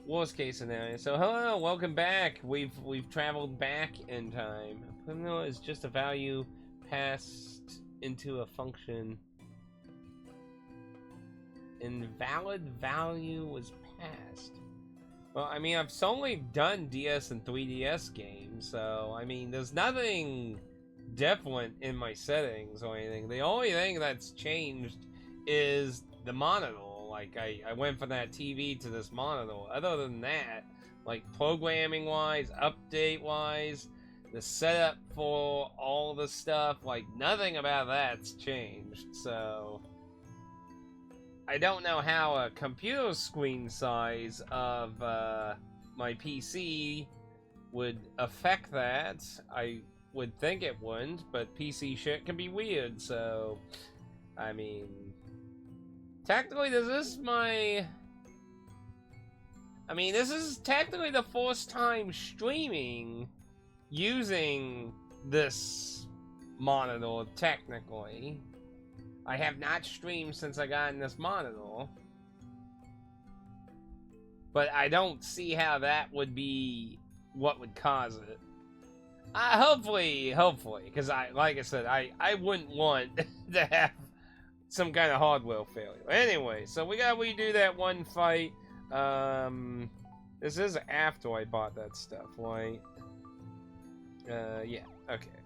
Worst case scenario. So hello, welcome back. We've traveled back in time. Criminal is just a value passed into a function. Invalid value was passed. Well, I mean, I've only done DS and 3DS games, so I mean, there's nothing different in my settings or anything. The only thing that's changed is the monitor. Like, I went from that TV to this monitor. Other than that, like, programming-wise, update-wise, the setup for all the stuff, like, nothing about that's changed. So, I don't know how a computer screen size of my PC would affect that. I would think it wouldn't, but PC shit can be weird, so, I mean... Technically, this is technically the first time streaming using this monitor, technically. I have not streamed since I got in this monitor. But I don't see how that would be what would cause it. Hopefully, because like I said, I wouldn't want to have some kind of hardware failure. Anyway, so we gotta redo that one fight. This is after I bought that stuff, right? Yeah, okay.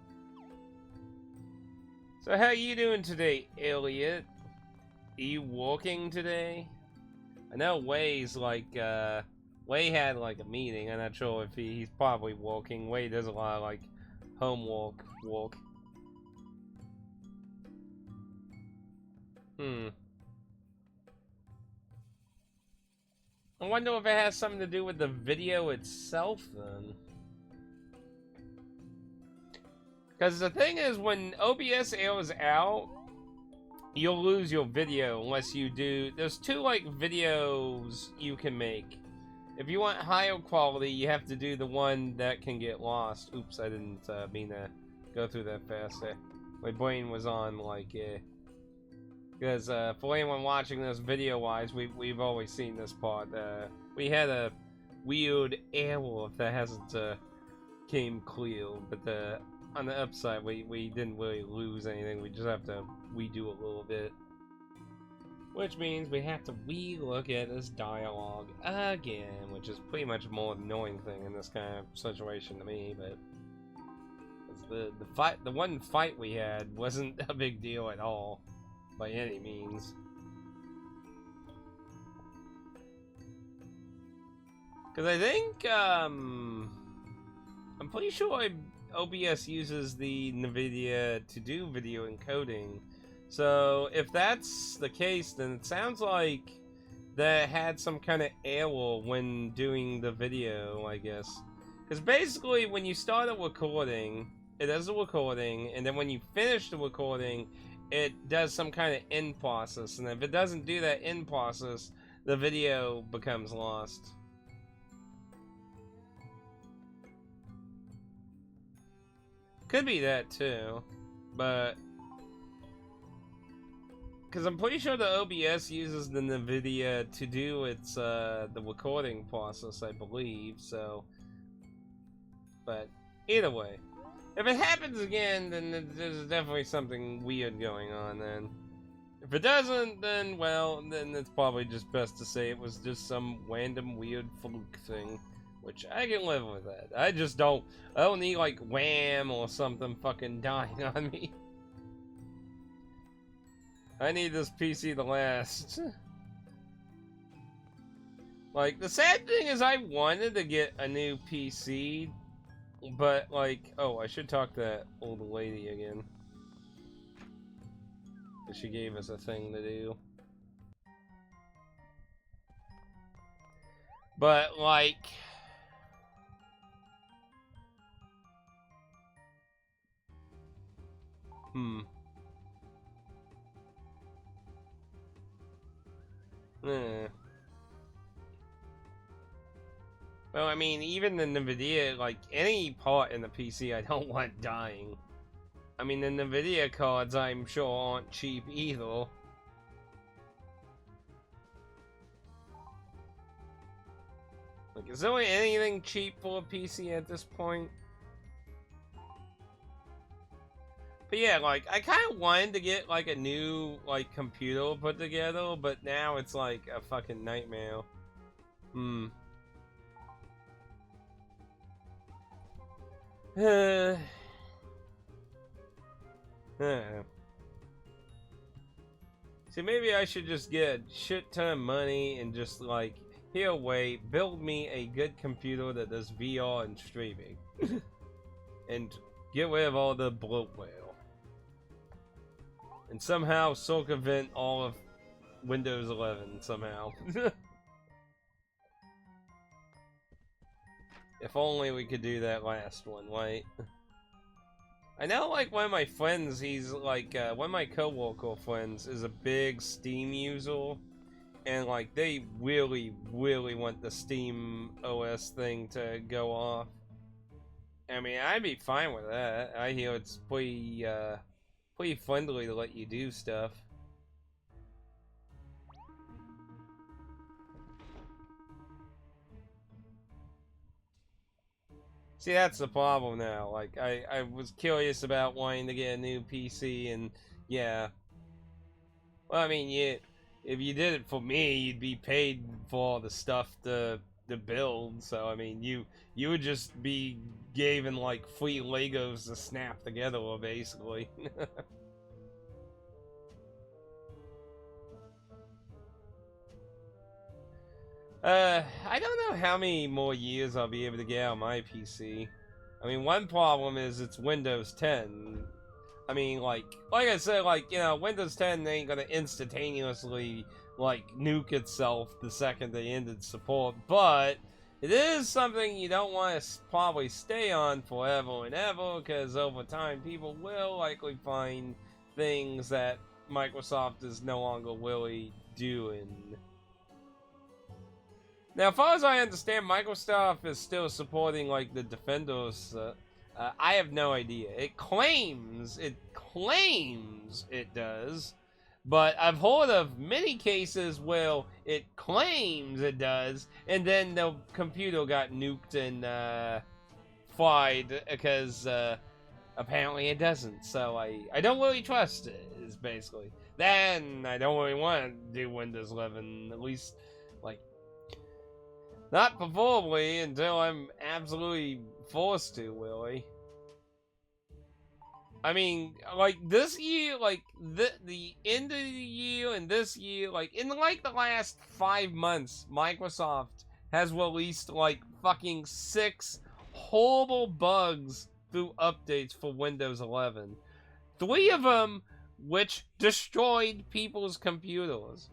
So how you doing today, Elliot? Are you working today? I know Way's like, Way had like a meeting. I'm not sure if he's probably working. Way does a lot of like homework work. I wonder if it has something to do with the video itself, then. Because the thing is, when OBS airs out, you'll lose your video unless you do... There's two, like, videos you can make. If you want higher quality, you have to do the one that can get lost. Oops, I didn't mean to go through that fast. My brain was on, like, because for anyone watching this video-wise, we've always seen this part. We had a weird error if that hasn't came clear, but on the upside, we didn't really lose anything. We just have to redo a little bit, which means we have to re-look at this dialogue again, which is pretty much a more annoying thing in this kind of situation to me. But the one fight we had wasn't a big deal at all. By any means. Because I think, I'm pretty sure OBS uses the NVIDIA to do video encoding. So, if that's the case, then it sounds like that had some kind of error when doing the video, I guess. Because basically, when you start a recording, it does a recording, and then when you finish the recording, it does some kind of in process, and if it doesn't do that in process, the video becomes lost. Could be that too, but because I'm pretty sure the OBS uses the NVIDIA to do its the recording process, I believe. So, but either way. If it happens again, then there's definitely something weird going on, then. If it doesn't, then, well, then it's probably just best to say it was just some random weird fluke thing. Which, I can live with that. I don't need, like, wham or something fucking dying on me. I need this PC to last. Like, the sad thing is I wanted to get a new PC, but, like, oh, I should talk to that old lady again. She gave us a thing to do. But, like... Well, I mean, even the NVIDIA, like, any part in the PC I don't want dying. I mean, the NVIDIA cards, I'm sure, aren't cheap either. Like, is there anything cheap for a PC at this point? But yeah, like, I kind of wanted to get, like, a new, like, computer put together, but now it's, like, a fucking nightmare. I don't know. See, maybe I should just get a shit ton of money and just, like, here, wait, build me a good computer that does VR and streaming. And get rid of all the bloatware. And somehow circumvent all of Windows 11, somehow. If only we could do that last one, right? I know, like, one of my friends, he's, like, one of my coworker friends is a big Steam user. And, like, they really, really want the Steam OS thing to go off. I mean, I'd be fine with that. I hear it's pretty, pretty friendly to let you do stuff. See, that's the problem now. Like, I was curious about wanting to get a new PC, and yeah. Well, I mean, yeah, if you did it for me, you'd be paid for all the stuff to build. So, I mean, you would just be given, like, free Legos to snap together, basically. I don't know how many more years I'll be able to get out of my PC. I mean, one problem is it's Windows 10. I mean, like I said, like, you know, Windows 10 ain't gonna instantaneously, like, nuke itself the second they ended support, but it is something you don't want to probably stay on forever and ever, because over time people will likely find things that Microsoft is no longer really doing. Now, as far as I understand, Microsoft is still supporting, like, the Defenders. I have no idea. It claims it does, but I've heard of many cases where it claims it does, and then the computer got nuked and fried because apparently it doesn't. So I don't really trust it, is basically. Then I don't really want to do Windows 11, at least, like, not preferably until I'm absolutely forced to, really. I mean, like, this year, like, the end of the year and this year, like, in, like, the last 5 months, Microsoft has released, like, fucking 6 horrible bugs through updates for Windows 11. 3 of them which destroyed people's computers.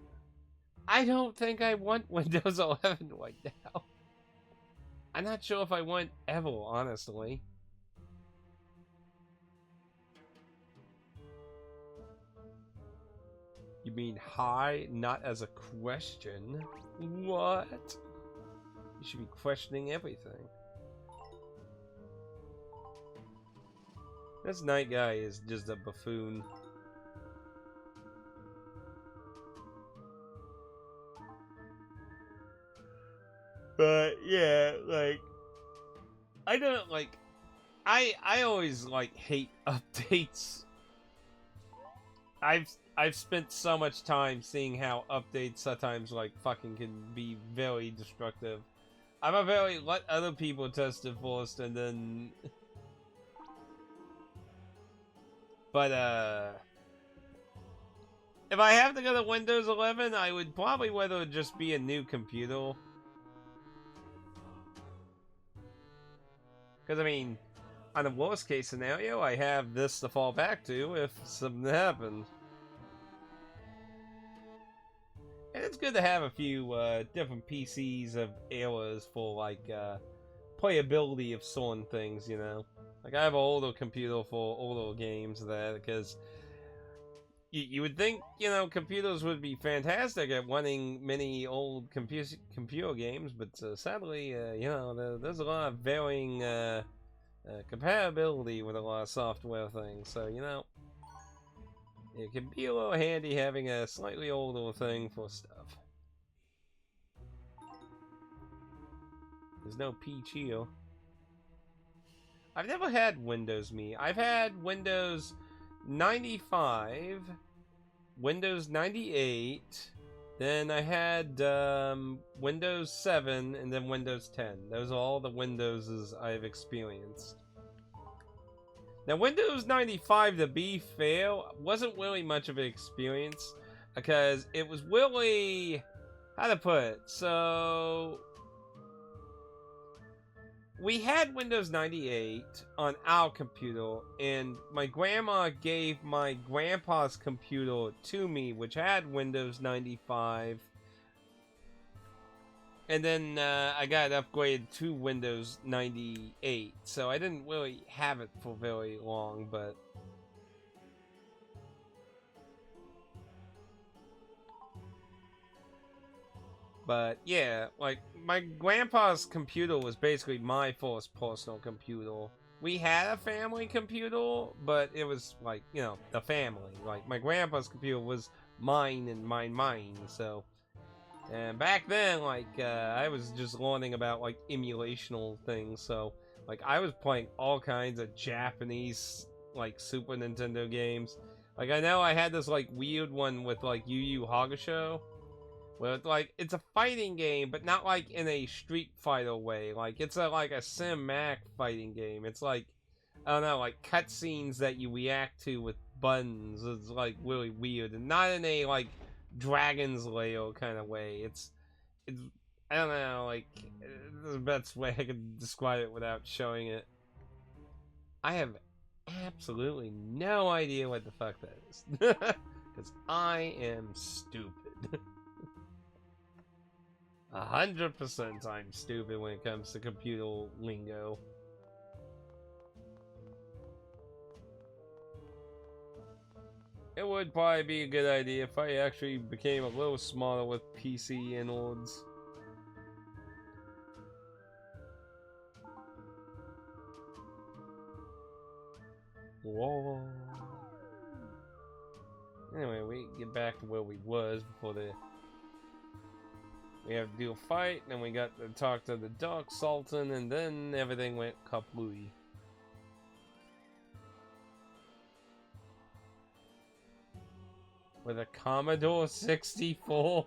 I don't think I want Windows 11 right now. I'm not sure if I want ever, honestly. You mean hi, not as a question? What? You should be questioning everything. This night guy is just a buffoon. But yeah, like, I don't like. I always like hate updates. I've spent so much time seeing how updates sometimes, like, fucking can be very destructive. I'm a very let other people test it first and then. But if I have to go to Windows 11, I would probably rather just be a new computer. Because, I mean, on a worst case scenario, I have this to fall back to if something happens. And it's good to have a few different PCs of eras for, like, playability of certain things, you know? Like, I have an older computer for older games there, because you would think, you know, computers would be fantastic at running many old computer games, but sadly, you know, there's a lot of varying compatibility with a lot of software things, so, you know, it can be a little handy having a slightly older thing for stuff. There's no Peach here. I've never had Windows Me. I've had Windows 95, Windows 98, then I had Windows 7, and then Windows 10. Those are all the Windowses I've experienced. Now, Windows 95, to be fair, wasn't really much of an experience because it was really, how to put it, so we had Windows 98 on our computer, and my grandma gave my grandpa's computer to me, which had Windows 95. And then I got upgraded to Windows 98, so I didn't really have it for very long, but yeah, like, my grandpa's computer was basically my first personal computer. We had a family computer, but it was like, you know, the family. Like, my grandpa's computer was mine and mine, so. And back then, like, I was just learning about, like, emulational things, so, like, I was playing all kinds of Japanese, like, Super Nintendo games. Like, I know I had this, like, weird one with, like, Yu Yu Hakusho, where it's, like, it's a fighting game, but not, like, in a Street Fighter way. Like, it's like a cinematic fighting game. It's, like, I don't know, like, cutscenes that you react to with buttons. It's, like, really weird, and not in a, like, Dragon's Lair kind of way. It's I don't know, like, the best way I could describe it without showing it. I have absolutely no idea what the fuck that is. Because I am stupid. 100% I'm stupid when it comes to computer lingo. It would probably be a good idea if I actually became a little smarter with PC innards. Whoa. Anyway, we get back to where we was before we have to do a fight, and then we got to talk to the Dark Sultan, and then everything went kaplooey. With a Commodore 64?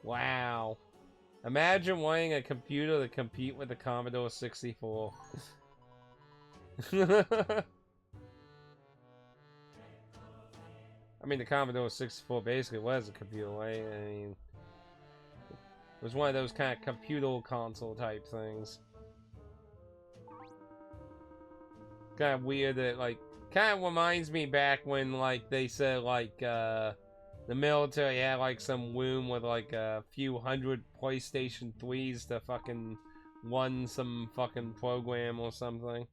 Wow. Imagine wanting a computer to compete with the Commodore 64. I mean, the Commodore 64 basically was a computer, right? I mean, it was one of those kind of computer console type things. Kind of weird that, like, kind of reminds me back when, like, they said, like, the military had, like, some room with, like, a few hundred PlayStation 3s to fucking run some fucking program or something.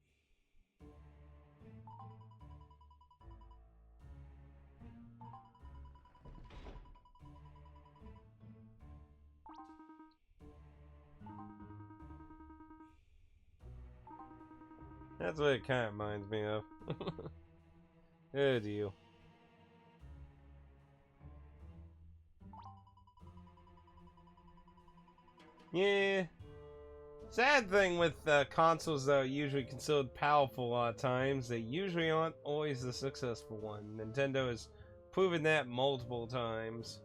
That's what it kind of reminds me of. Oh dear. Yeah. Sad thing with consoles, though, usually considered powerful a lot of times, they usually aren't always the successful one. Nintendo has proven that multiple times.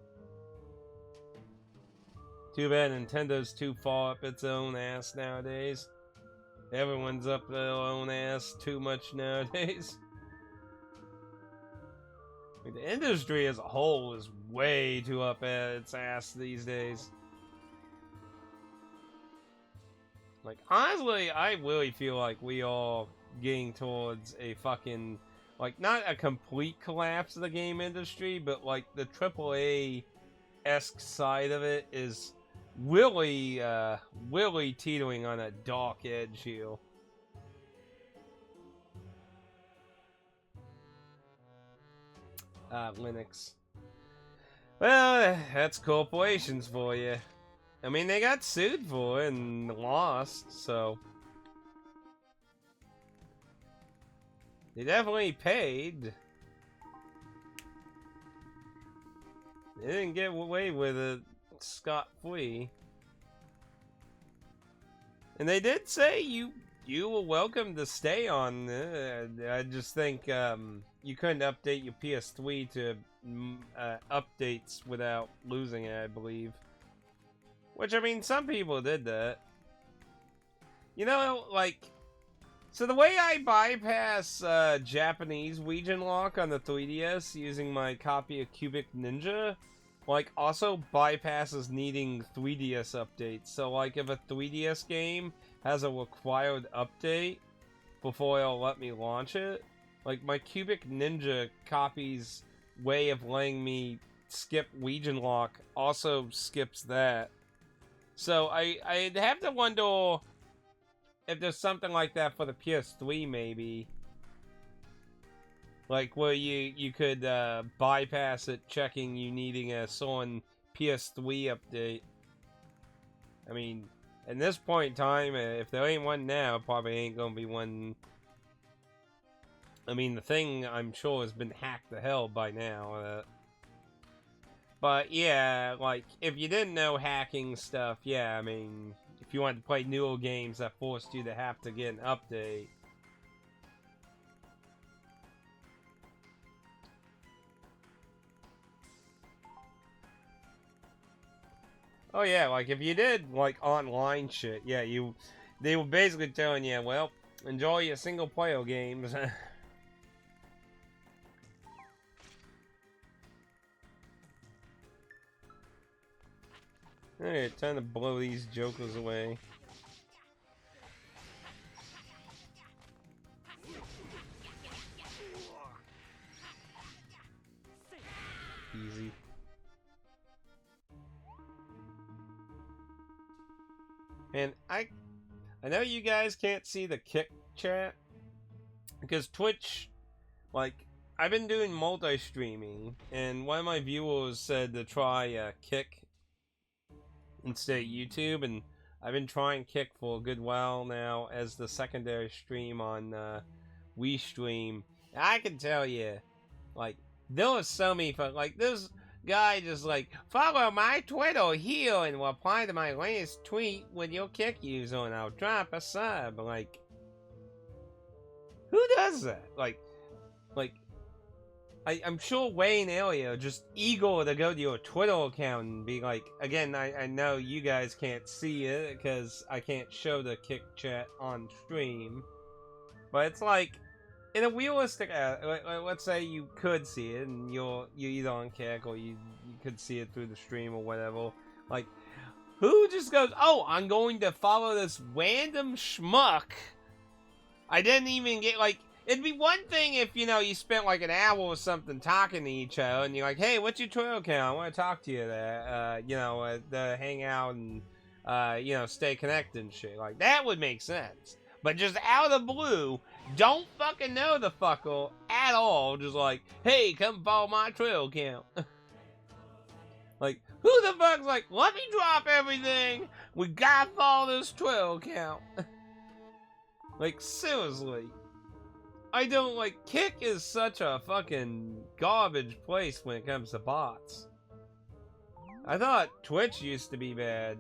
Too bad Nintendo's too far up its own ass nowadays. Everyone's up their own ass too much nowadays. I mean, the industry as a whole is way too up at its ass these days. Like, honestly, I really feel like we are getting towards a fucking, like, not a complete collapse of the game industry, but, like, the AAA-esque side of it is really, really teetering on a dark edge here. Linux. Well, that's corporations for you. I mean, they got sued for it and lost, so they definitely paid. They didn't get away with it scot-free. And they did say you were welcome to stay on. I just think you couldn't update your PS3 to updates without losing it, I believe. Which, I mean, some people did that. You know, like, so the way I bypass Japanese region lock on the 3DS using my copy of Cubic Ninja, like, also bypasses needing 3DS updates. So, like, if a 3DS game has a required update before it'll let me launch it, like, my Cubic Ninja copy's way of letting me skip region lock also skips that. So, I'd have to wonder if there's something like that for the PS3, maybe. Like, where you could bypass it checking you needing a certain PS3 update. I mean, at this point in time, if there ain't one now, probably ain't gonna be one. I mean, the thing, I'm sure, has been hacked to hell by now. But, yeah, like, if you didn't know hacking stuff, yeah, I mean, if you wanted to play newer games that forced you to have to get an update. Oh yeah, like if you did like online shit, yeah, they were basically telling you, well, enjoy your single player games. Alright, time to blow these jokers away. Easy. And I know you guys can't see the Kick chat because Twitch, like, I've been doing multi-streaming, and one of my viewers said to try Kick instead of YouTube, and I've been trying Kick for a good while now as the secondary stream on Wii Stream. And I can tell you, like, there was so many fun. Like, this guy just like, follow my Twitter here and reply to my latest tweet with your Kick user and I'll drop a sub. Like, who does that? Like, I'm sure Wayne Elliott are just eager to go to your Twitter account and be like, again, I know you guys can't see it because I can't show the Kick chat on stream, but it's like, in a realistic, let's say you could see it and you're either on Kick or you could see it through the stream or whatever, like, who just goes, oh, I'm going to follow this random schmuck I didn't even get, like, it'd be one thing if, you know, you spent like an hour or something talking to each other and you're like, hey, what's your Twitter account? I want to talk to you there, you know, hang out and, you know, stay connected and shit. Like, that would make sense. But just out of the blue, don't fucking know the fucker at all. Just like, hey, come follow my Twitter account. Like, who the fuck's like, let me drop everything. We gotta follow this Twitter account. Like, seriously. I don't, like, Kick is such a fucking garbage place when it comes to bots. I thought Twitch used to be bad.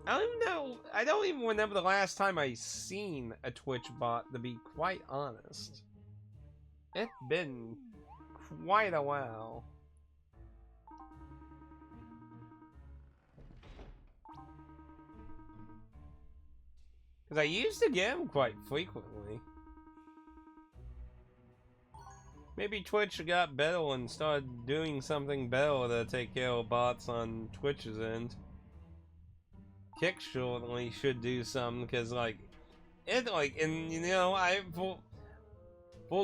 I don't even know, I don't even remember the last time I seen a Twitch bot, to be quite honest. It's been quite a while. Because I used to get them quite frequently. Maybe Twitch got better and started doing something better to take care of bots on Twitch's end. Kick surely should do something, because, like, it, like, and, you know, for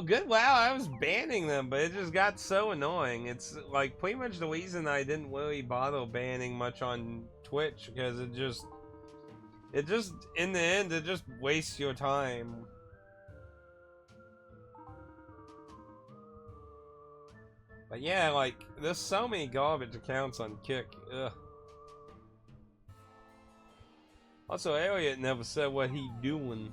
a good while I was banning them, but it just got so annoying. It's, like, pretty much the reason I didn't really bother banning much on Twitch, because it just, in the end, it just wastes your time. But yeah, like, there's so many garbage accounts on Kick. Ugh. Also, Elliot never said what he doing.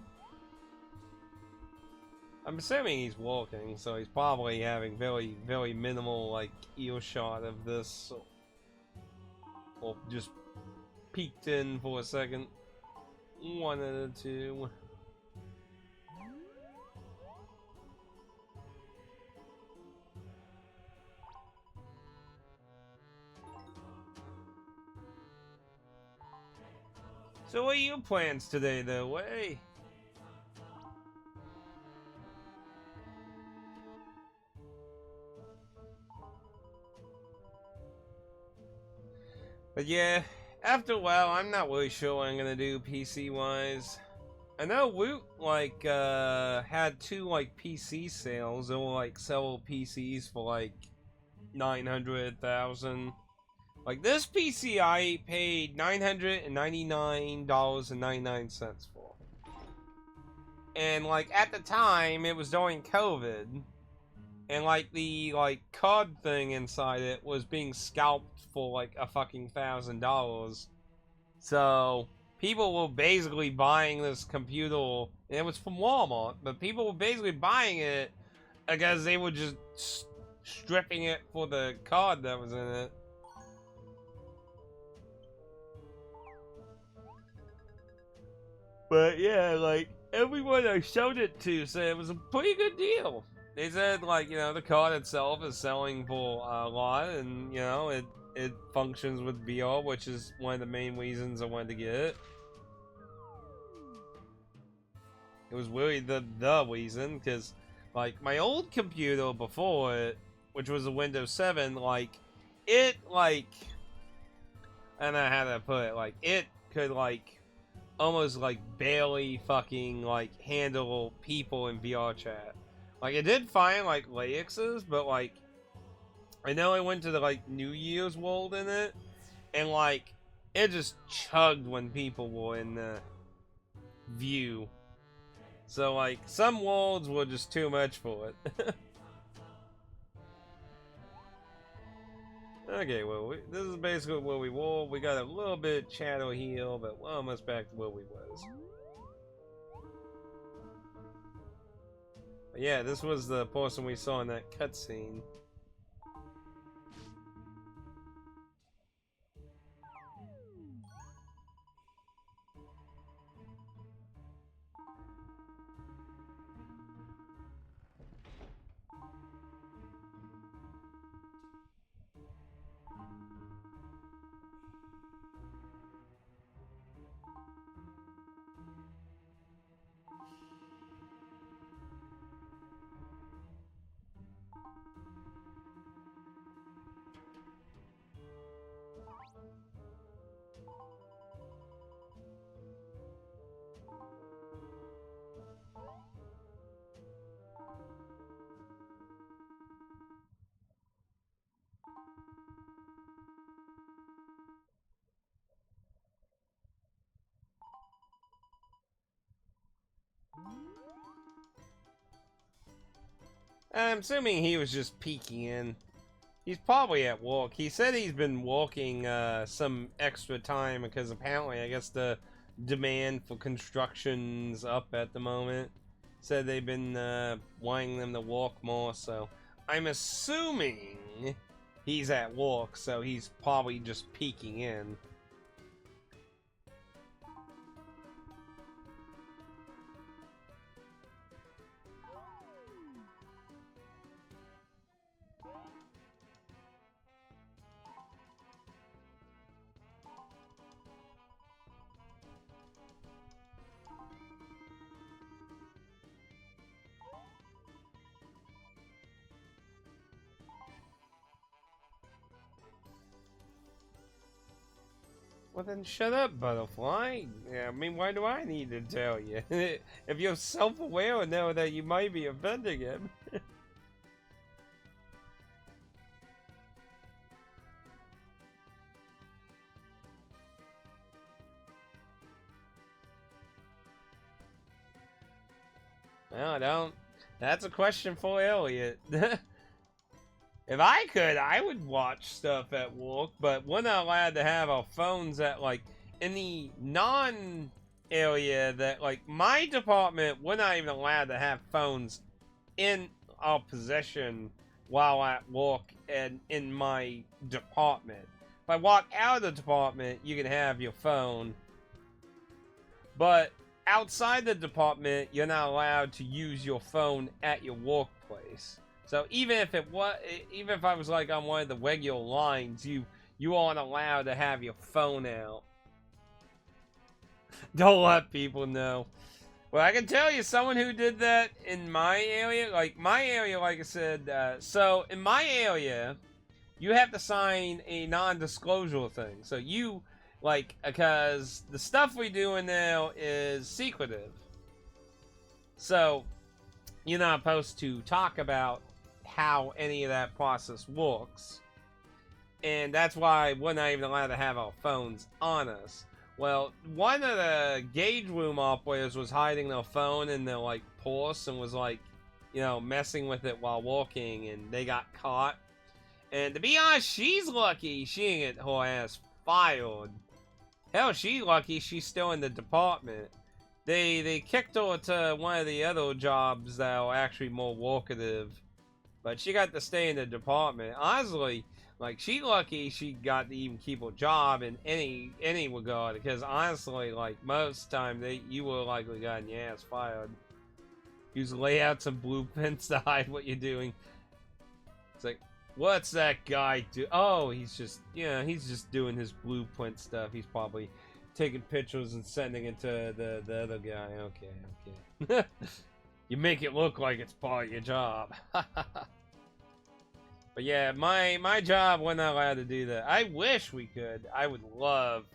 I'm assuming he's walking, so he's probably having very, very minimal, like, earshot of this. Or just peeked in for a second. One of the two. So what are your plans today, though? Way. But yeah, after a while, I'm not really sure what I'm gonna do PC-wise. I know Woot, like, had 2, like, PC sales. They were, like, sell PCs for, like, 900,000. Like, this PC I paid $999.99 for. And, like, at the time, it was during COVID. And, like, the, like, COD thing inside it was being scalped for, like, a fucking $1,000. So, people were basically buying this computer. And it was from Walmart. But people were basically buying it because they were just stripping it for the COD that was in it. But yeah, like, everyone I showed it to said it was a pretty good deal. They said, like, you know, the card itself is selling for a lot, and, you know, it functions with VR, which is one of the main reasons I wanted to get it. It was really the reason, because, like, my old computer before it, which was a Windows 7, like, it, like, I don't know how to put it, like, it could, like, almost like barely fucking like handle people in VR chat. Like, it did find like layexes, but like I know I went to the like New Year's world in it, and like it just chugged when people were in the view. So like some worlds were just too much for it. Okay, well, this is basically where we were. We got a little bit of shadow here, but we're almost back to where we was. But yeah, this was the person we saw in that cutscene. I'm assuming he was just peeking in. He's probably at work. He said he's been working some extra time because apparently, I guess the demand for construction's up at the moment. Said they've been wanting them to work more, so I'm assuming he's at work, so he's probably just peeking in. Well then shut up, Butterfly. Yeah, I mean, why do I need to tell you? If you're self-aware and know that you might be offending him. Well, I don't. That's a question for Elliot. If I could, I would watch stuff at work, but we're not allowed to have our phones at, like, in the non-area that, like, my department, we're not even allowed to have phones in our possession while at work and in my department. If I walk out of the department, you can have your phone. But outside the department, you're not allowed to use your phone at your workplace. So even if I was like on one of the regular lines, you aren't allowed to have your phone out. Don't let people know. Well, I can tell you someone who did that in my area. Like I said, so in my area, you have to sign a non-disclosure thing. So you, because the stuff we do in now is secretive. So you're not supposed to talk about how any of that process works. And that's why we're not even allowed to have our phones on us. Well, one of the gauge room operators was hiding their phone in their purse and was messing with it while walking, and they got caught. And to be honest, she's lucky she didn't get her ass fired. Hell, she's lucky she's still in the department. They kicked her to one of the other jobs that are actually more workative, but she got to stay in the department. Honestly, she lucky she got to even keep her job in any regard, because honestly, most time you were likely gotten your ass fired. You just lay out some blueprints to hide what you're doing. It's like, what's that guy do? Oh, he's just doing his blueprint stuff. He's probably taking pictures and sending it to the other guy. Okay. You make it look like it's part of your job. But yeah, my job, we're not allowed to do that. I wish we could. I would love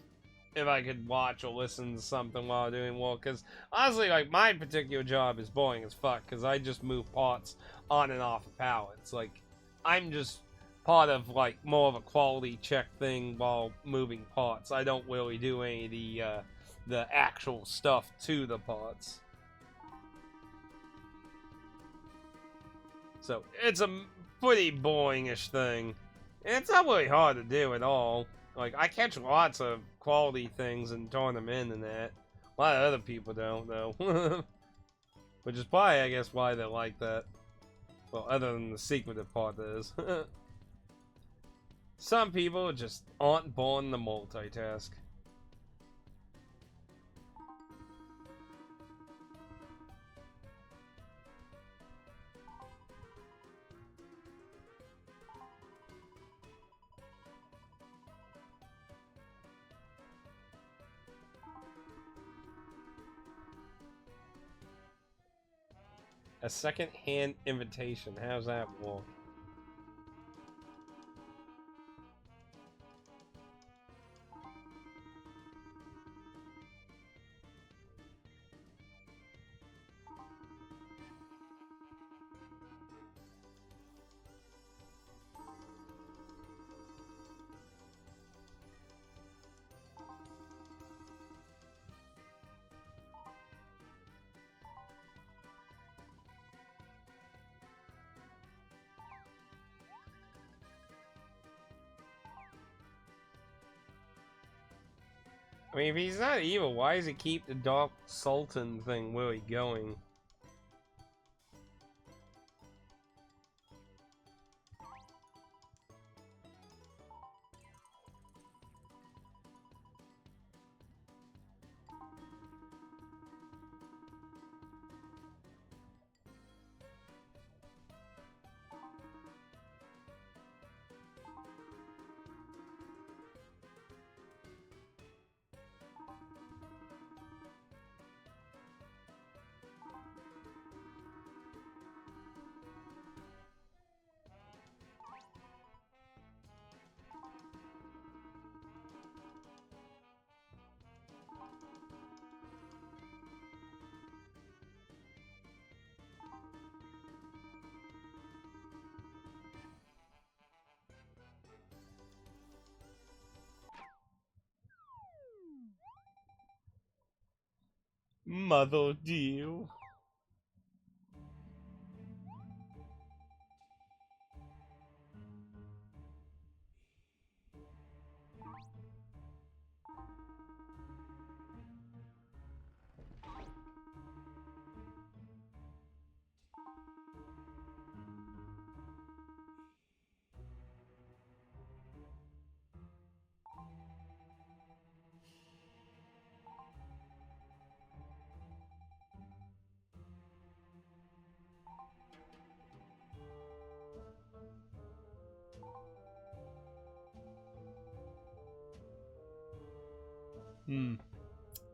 if I could watch or listen to something while doing work, because honestly, my particular job is boring as fuck, because I just move parts on and off of pallets. I'm just part of more of a quality check thing while moving parts. I don't really do any of the actual stuff to the parts. So it's a pretty boring-ish thing. And it's not really hard to do at all. I catch lots of quality things and turn them in and that. A lot of other people don't, though. Which is probably, I guess, why they like that. Well, other than the secretive part is. Some people just aren't born to multitask. A second-hand invitation. How's that work? I mean, if he's not evil, why does he keep the Dark Sultan thing really going? Mother dear.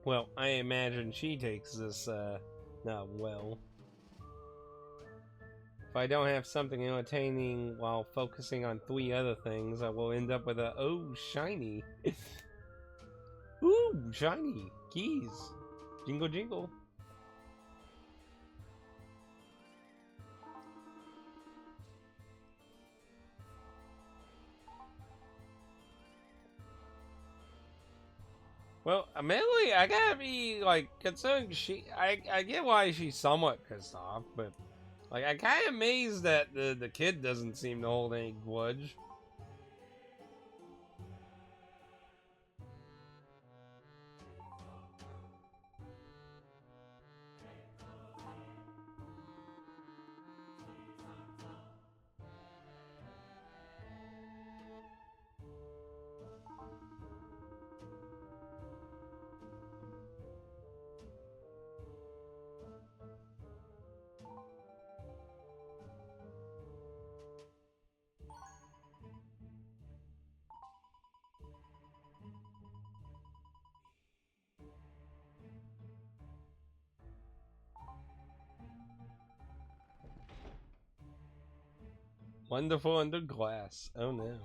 Well, I imagine she takes this, not well. If I don't have something entertaining while focusing on 3 other things, I will end up with a, oh, shiny. Ooh, shiny. Keys. Jingle jingle. Well, admittedly, I gotta be, like, considering I get why she's somewhat pissed off, but, like, I kinda amazed that the kid doesn't seem to hold any grudge. Wonderful under glass. Oh no.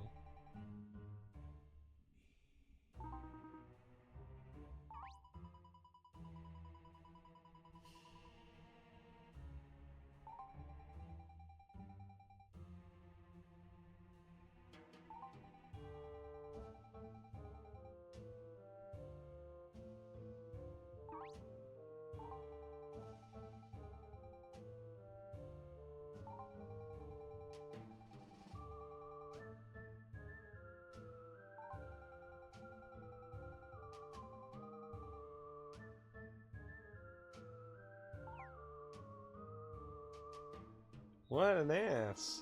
What an ass.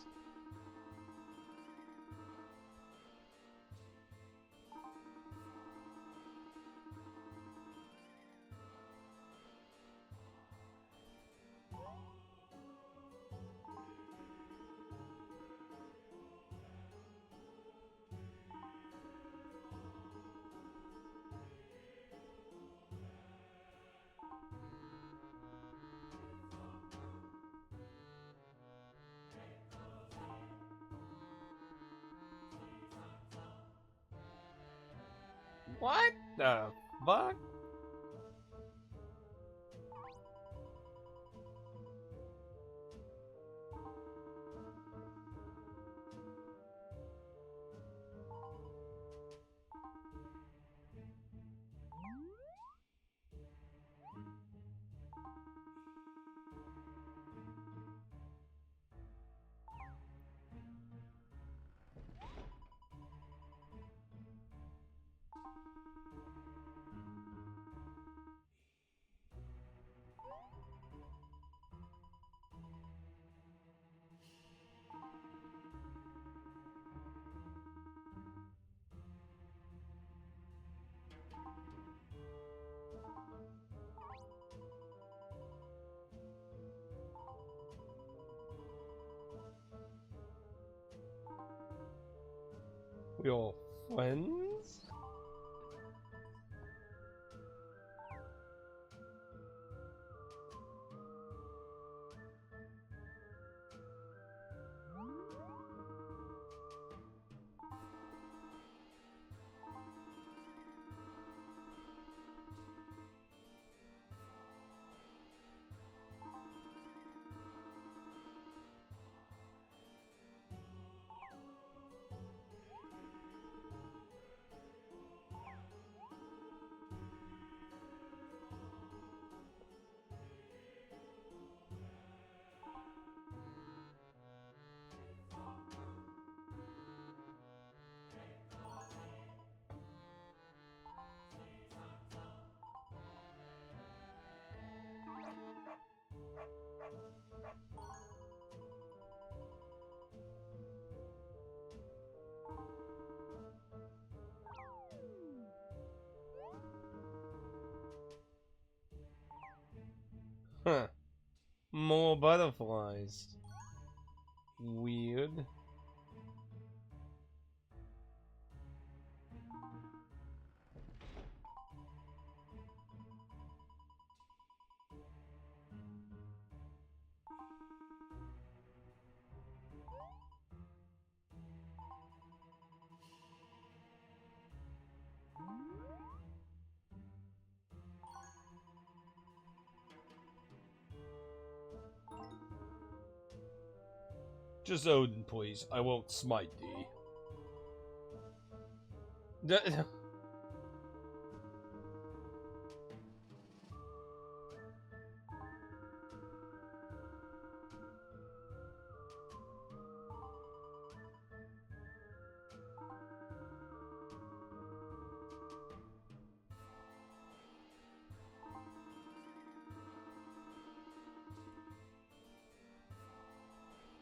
What the fuck? We all friends? Huh. More butterflies. Weird. Just Odin, please. I won't smite thee.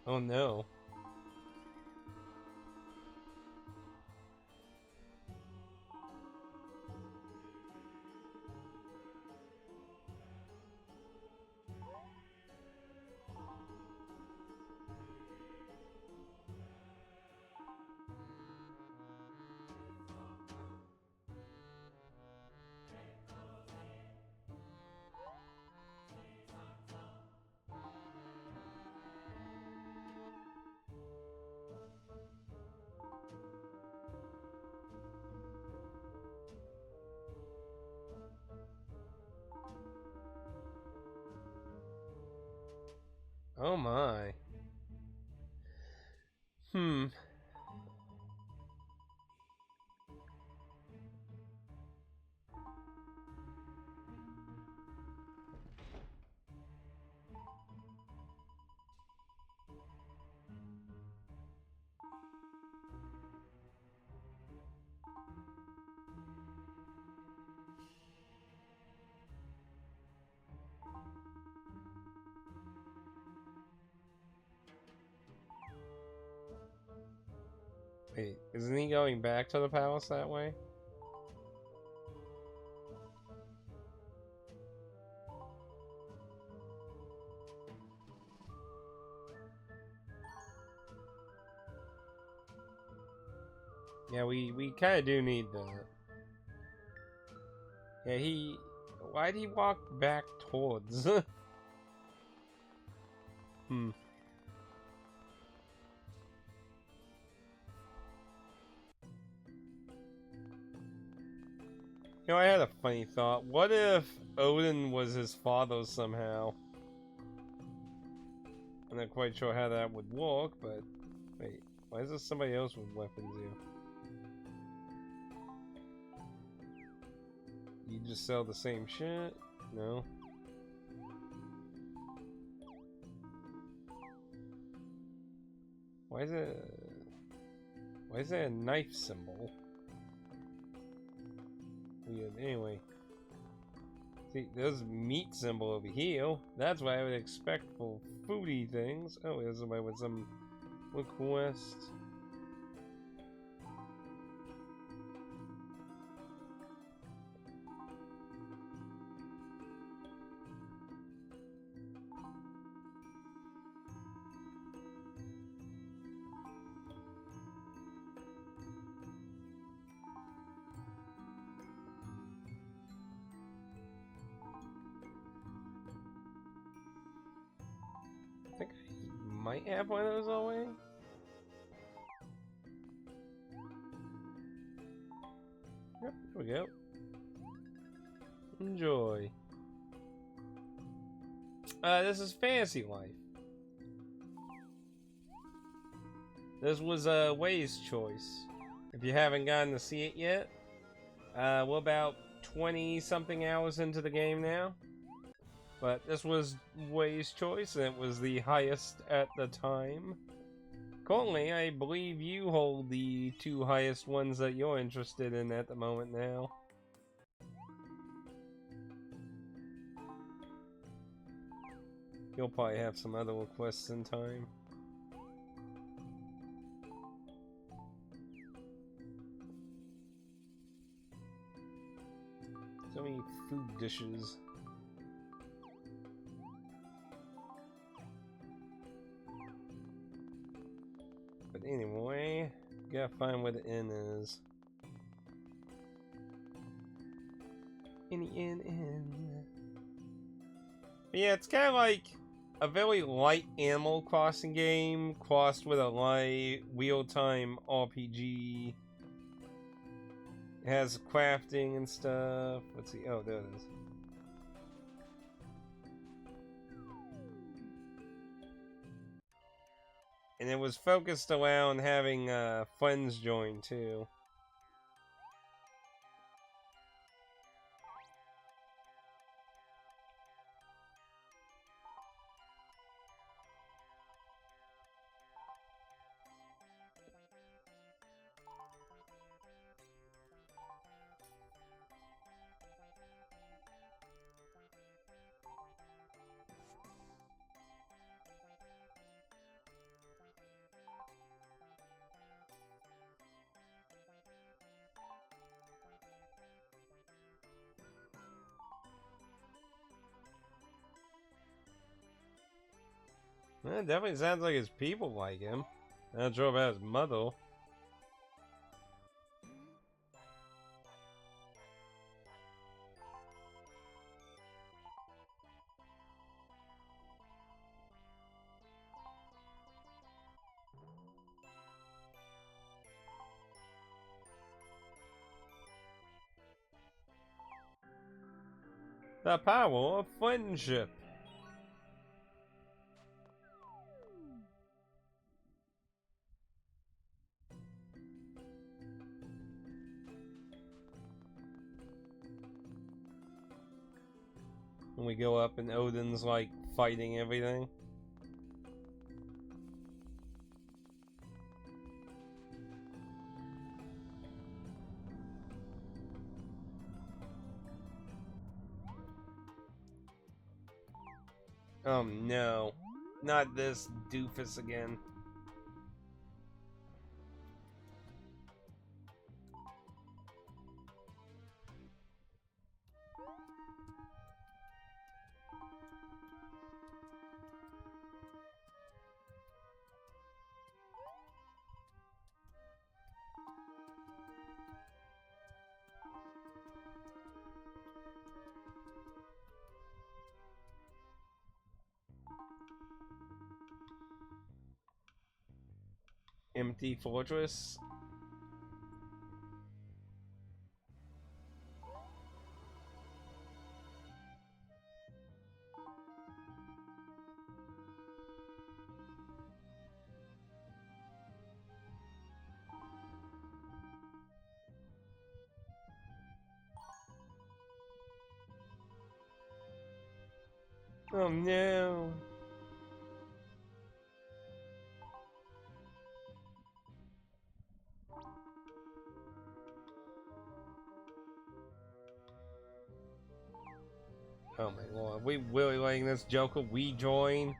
Oh no. Oh my. Wait, isn't he going back to the palace that way? Yeah, we kind of do need that. Yeah, why'd he walk back towards? Hmm. You know, I had a funny thought. What if Odin was his father somehow? I'm not quite sure how that would work, but... Wait, why is there somebody else with weapons here? You just sell the same shit? No? Why is there a knife symbol? Weird. Anyway. See, there's a meat symbol over here. That's what I would expect for foodie things. Oh, there's somebody with some request. I think I might have one of those already. Yep, there we go. Enjoy. This is Fantasy Life. This was Way's choice. If you haven't gotten to see it yet, we're about 20-something hours into the game now. But this was Way's choice, and it was the highest at the time. Currently, I believe you hold the two highest ones that you're interested in at the moment now. You'll probably have some other requests in time. So many food dishes. But anyway, gotta find where the inn is. Any inn. But yeah, it's kind of like a very light Animal Crossing game crossed with a light real-time RPG. It has crafting and stuff. Let's see. Oh, there it is. And it was focused around having friends join too. Well, it definitely sounds like his people like him. I'm not sure about his mother. The power of friendship. And we go up and Odin's like fighting everything. Oh no. Not this doofus again. Empty fortress. Oh no. Oh my lord, we really letting this Joker rejoin?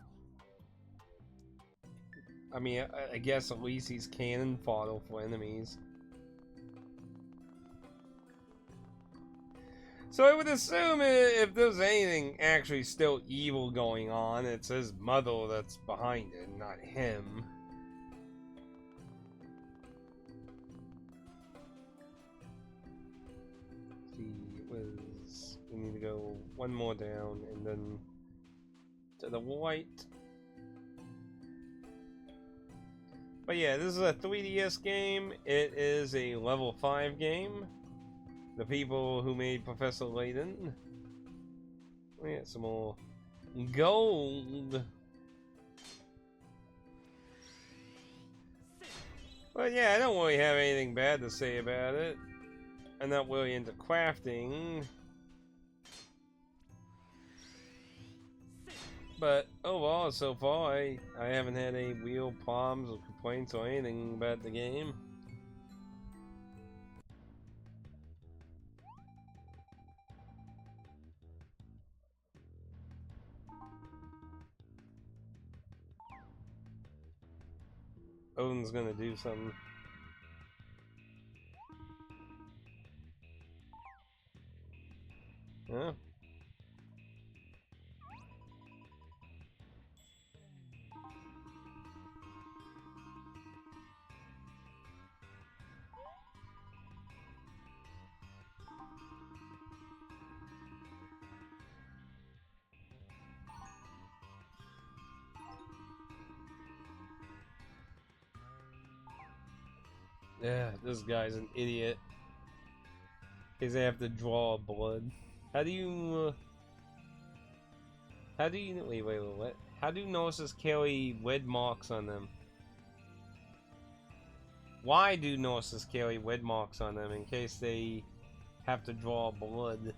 I mean, I guess at least he's cannon fodder for enemies. So I would assume if there's anything actually still evil going on, it's his mother that's behind it, not him. See, it was... We need to go one more down and then to the right. But yeah, this is a 3DS game. It is a level 5 game. The people who made Professor Layton. We got some more gold. But yeah, I don't really have anything bad to say about it. I'm not really into crafting. But overall, so far, I haven't had any real problems or complaints or anything about the game. Odin's gonna do something. Huh? Yeah, this guy's an idiot. Because they have to draw blood. How do you... How do you... Wait, what? How do nurses carry red marks on them? why do nurses carry red marks on them in case they have to draw blood?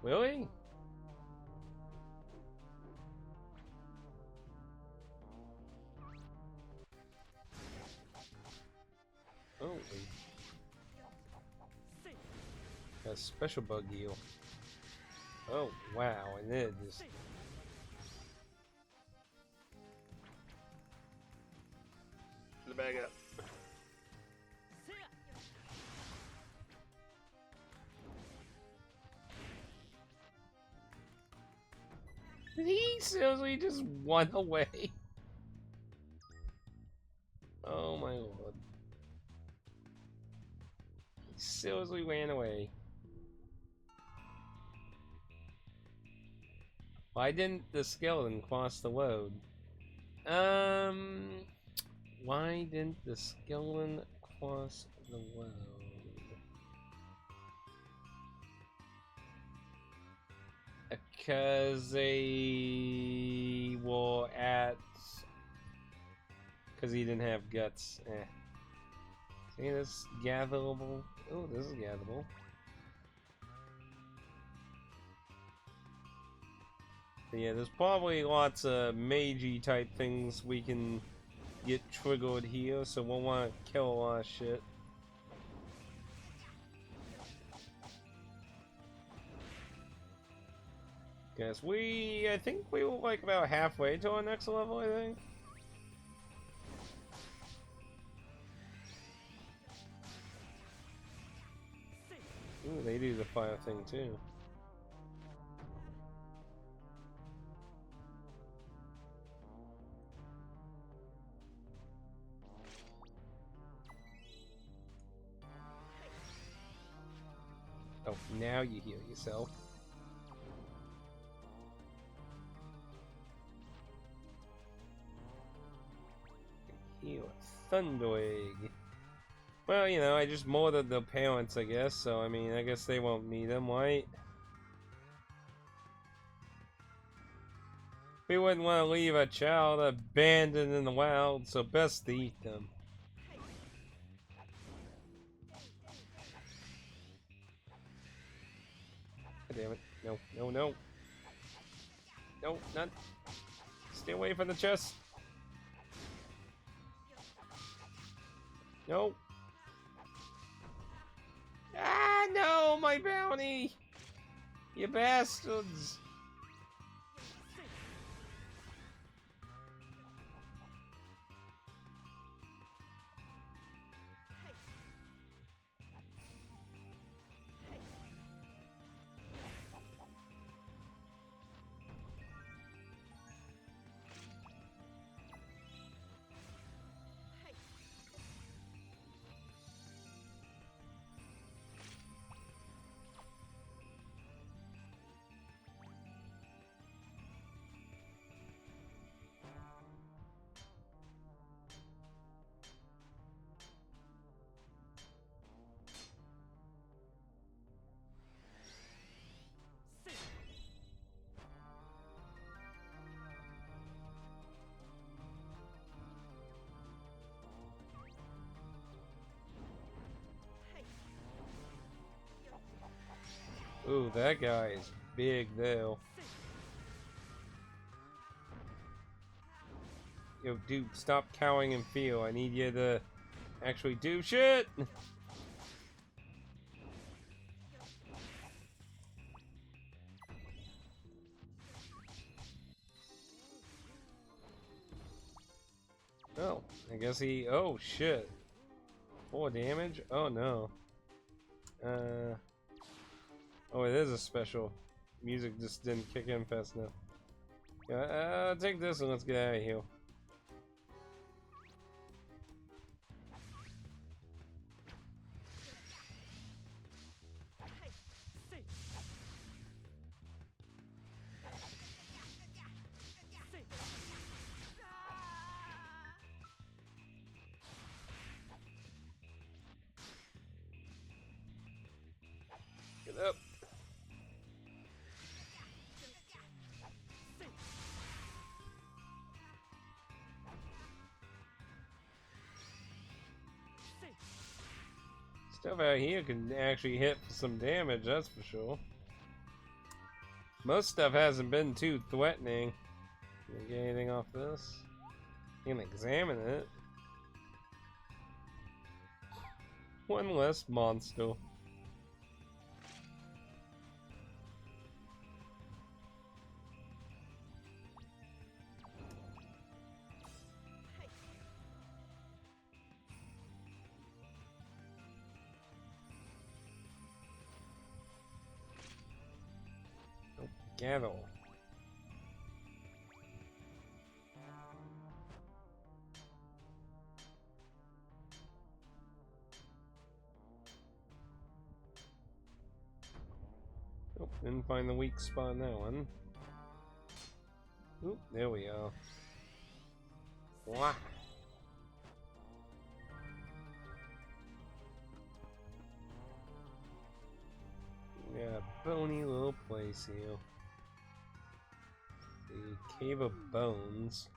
Really? Oh, a special bug heal. Oh wow, and it just The bag up. did he seriously just run away? Oh my lord. He seriously ran away. Why didn't the skeleton cross the road? Why didn't the skeleton cross the road? Because they were at... Because he didn't have guts. Eh. See, this gatherable. Oh, this is gatherable. Yeah, there's probably lots of magey type things we can get triggered here, so we'll want to kill a lot of shit. Guess I think we were like about halfway to our next level, I think. Ooh, they do the fire thing too. Oh, now you heal yourself. Heal a Thunder Egg. Well, you know, I just murdered the parents, I guess, so I mean, I guess they won't need them, right? We wouldn't want to leave a child abandoned in the wild, so best to eat them. God damn it. No, no, no. No, not. Stay away from the chest. No. Ah, no, my bounty! You bastards! Ooh, that guy is big though. Yo, dude, stop cowering in fear. I need you to actually do shit! Oh, I guess he... Oh, shit. 4 damage? Oh, no. Oh, it is a special. Music just didn't kick in fast enough. Yeah, take this and let's get out of here. Get up. Stuff out here can actually hit for some damage, that's for sure. Most stuff hasn't been too threatening. Can I get anything off this? You can examine it. One less monster. Gather. Oh, didn't find the weak spot in that one. Oop, there we go. Wah. Yeah, bony little place here. The Cave of Bones.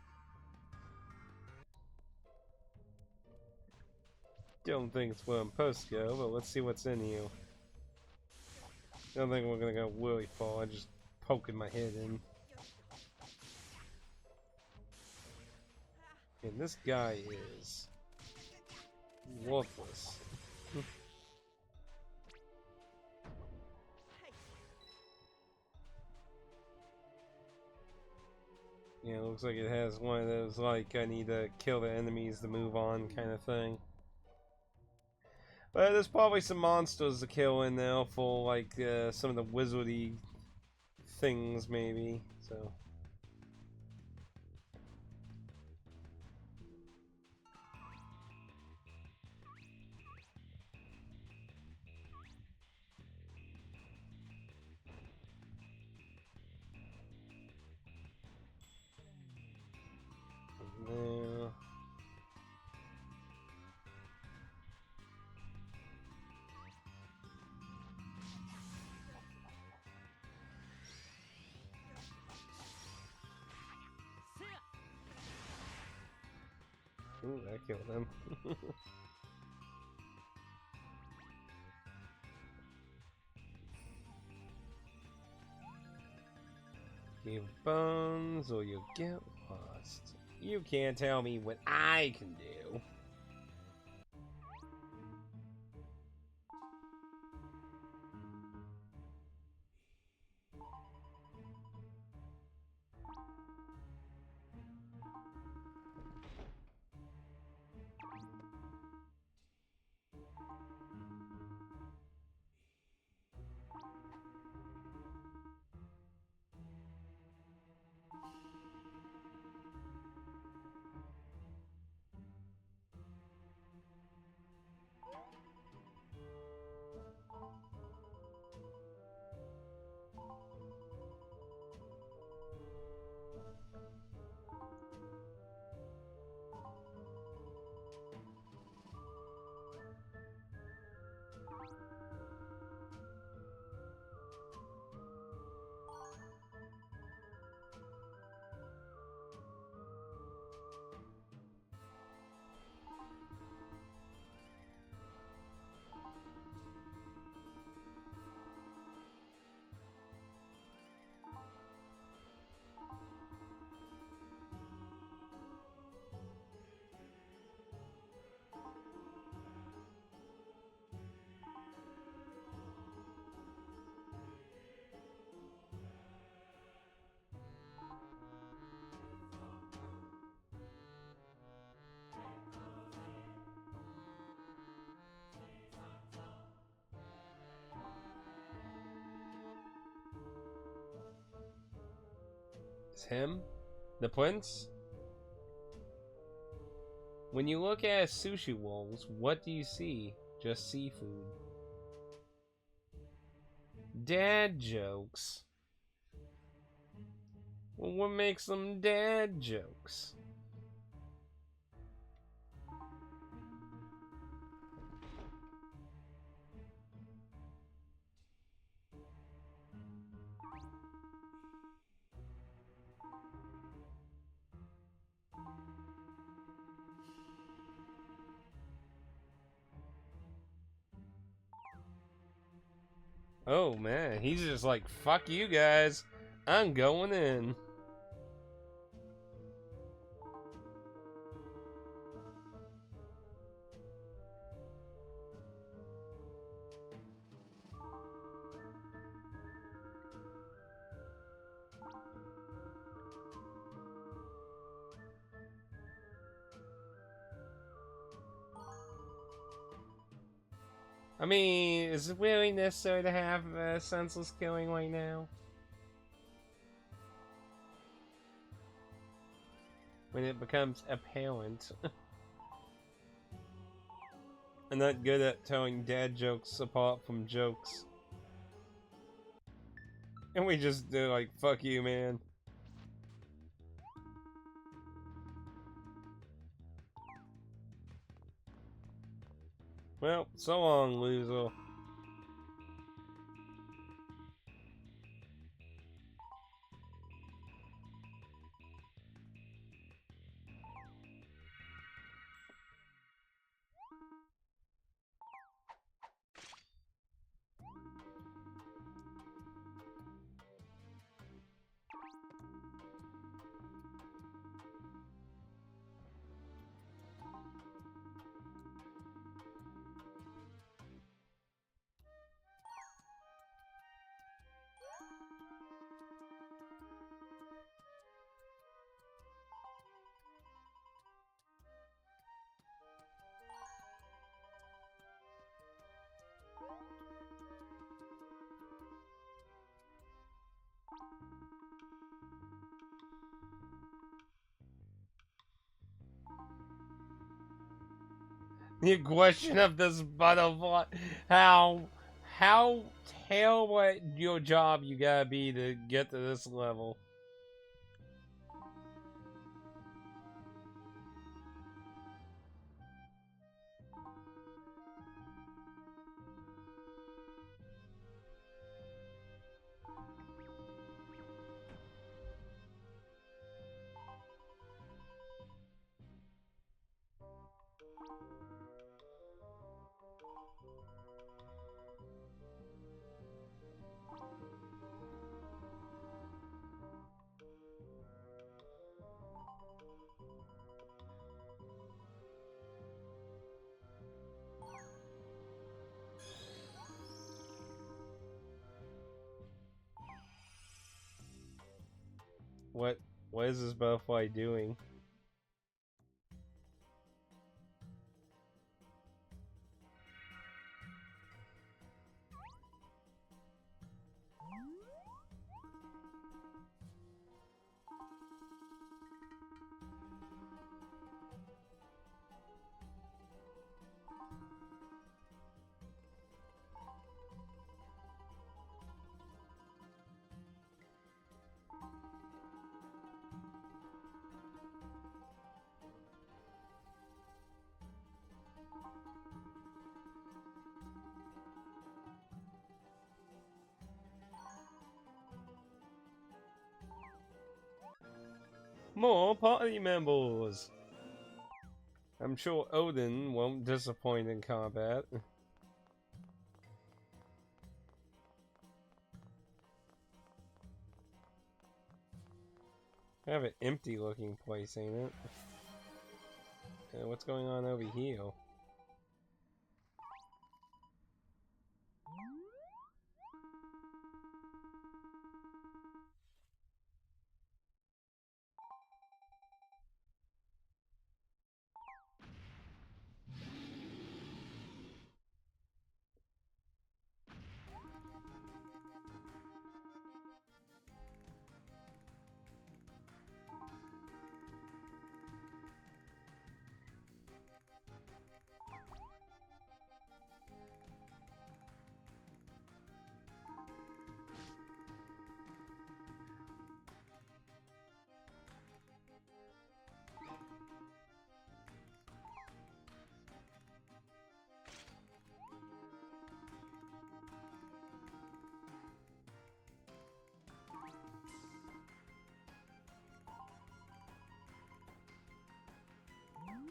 Don't think it's where I'm supposed to go, but let's see what's in here. Don't think we're gonna go really far, I'm just poking my head in. And this guy is worthless. Yeah, it looks like it has one of those, like, I need to kill the enemies to move on kind of thing. But there's probably some monsters to kill in there for, like, some of the wizardy things, maybe, so. There. Ooh, that killed him. Give bones or you get lost. You can't tell me what I can do. It's him? The prince? When you look at sushi rolls, what do you see? Just seafood. Dad jokes. Well, what makes them dad jokes? Oh man, he's just like, fuck you guys, I'm going in. I mean, is it really necessary to have senseless killing right now? When it becomes apparent. I'm not good at telling dad jokes apart from jokes. And we just do like, fuck you, man. Well, so long, loser. The question of this butterfly, how terrible at your job you gotta be to get to this level. What is this butterfly doing? More party members! I'm sure Odin won't disappoint in combat. I have an empty looking place, ain't it? What's going on over here?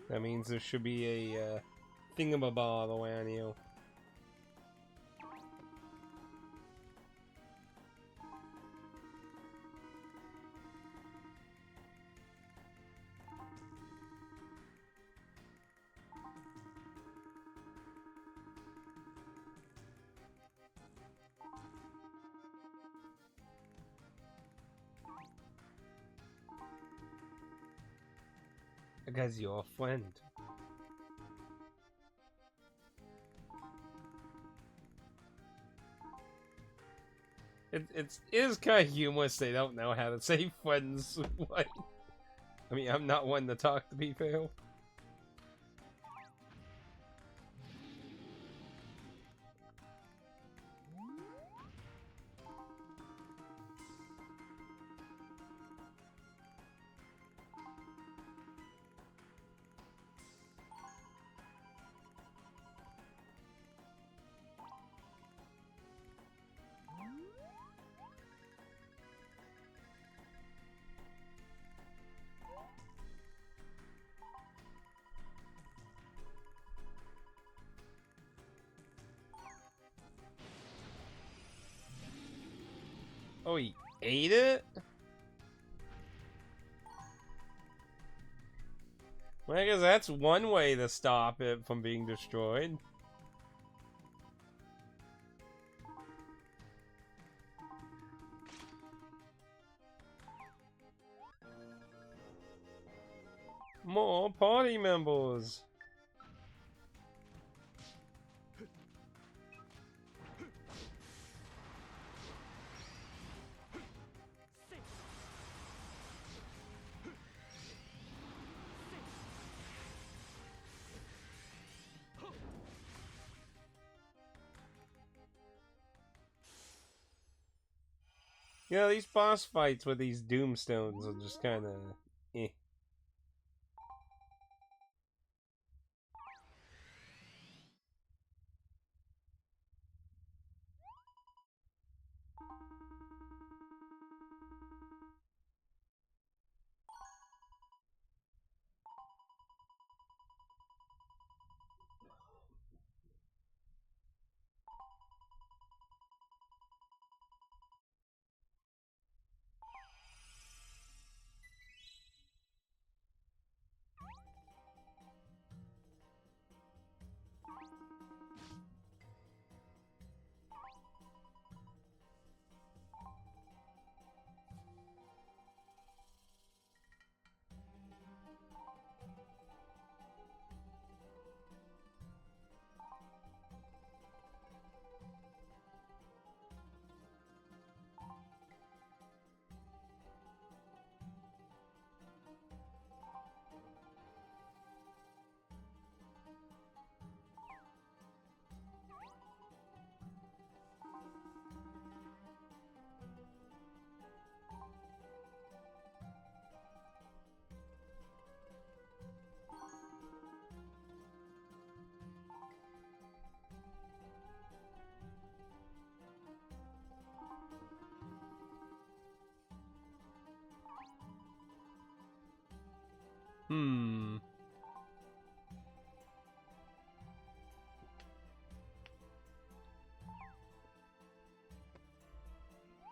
That means there should be a thingamabob around you. Because you're a friend. It is kind of humorous they don't know how to say friends. Like, I mean, I'm not one to talk to people. Oh, he ate it? Well, I guess that's one way to stop it from being destroyed. More party members. You know, these boss fights with these doomstones are just kind of eh. Hmm.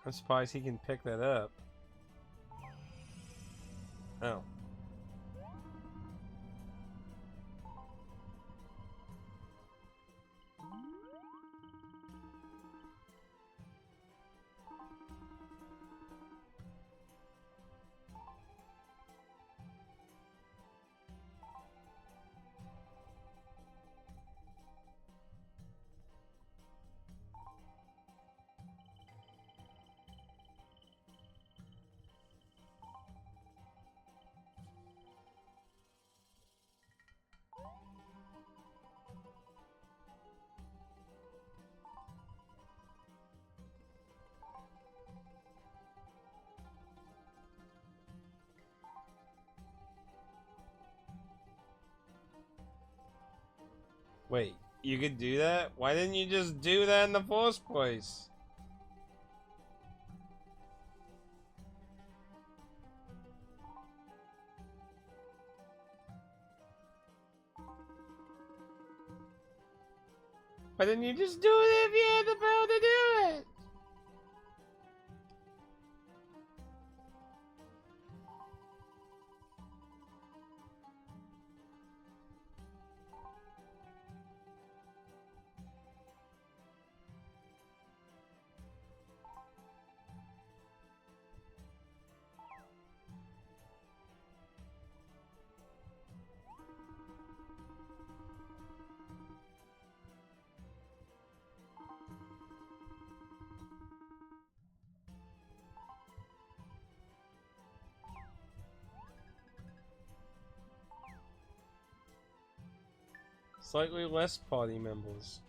I'm surprised he can pick that up. Oh. Wait, you could do that? Why didn't you just do that in the first place? Why didn't you just do it if you had the power to do it? slightly less party members.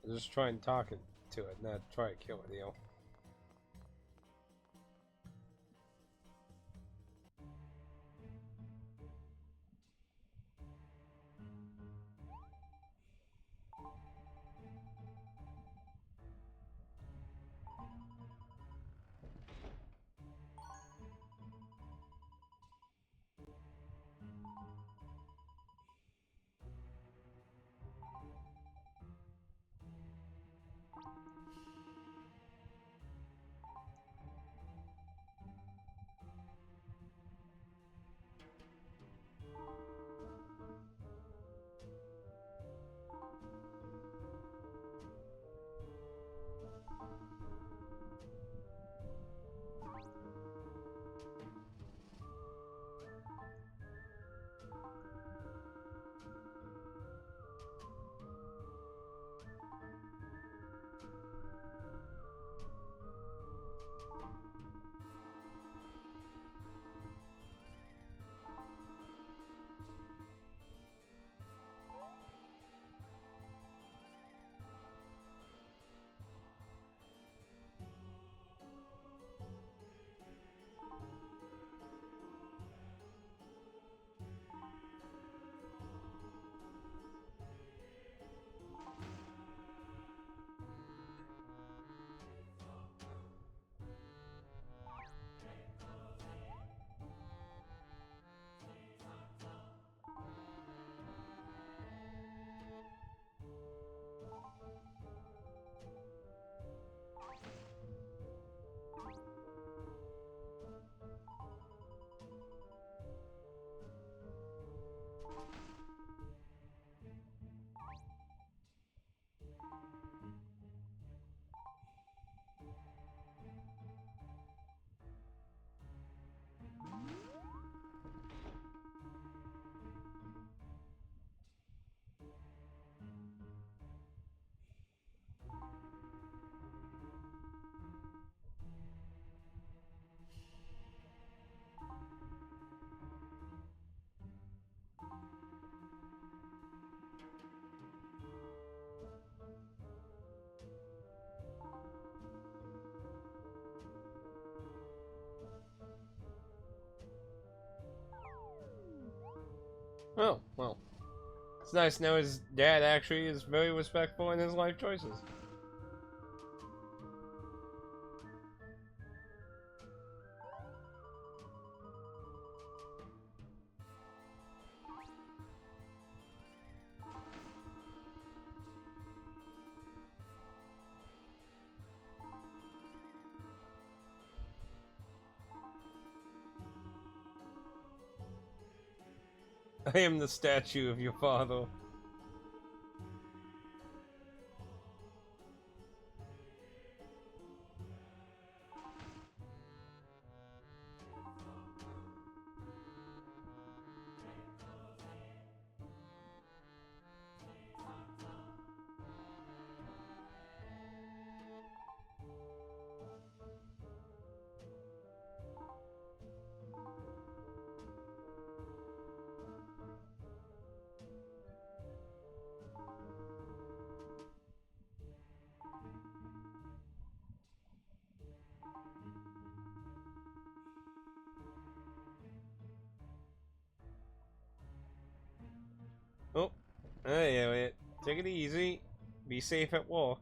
Just try and talk it to it, not try to kill it, you know. Oh, well. It's nice to know his dad actually is very respectful in his life choices. I am the statue of your father. Oh, hey Elliot. Take it easy. Be safe at work.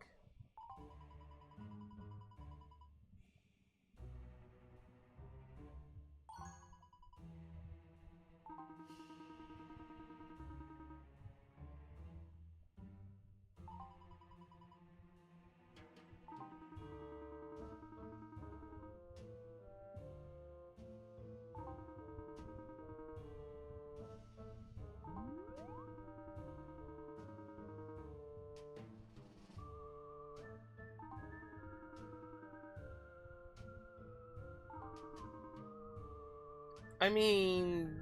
I mean,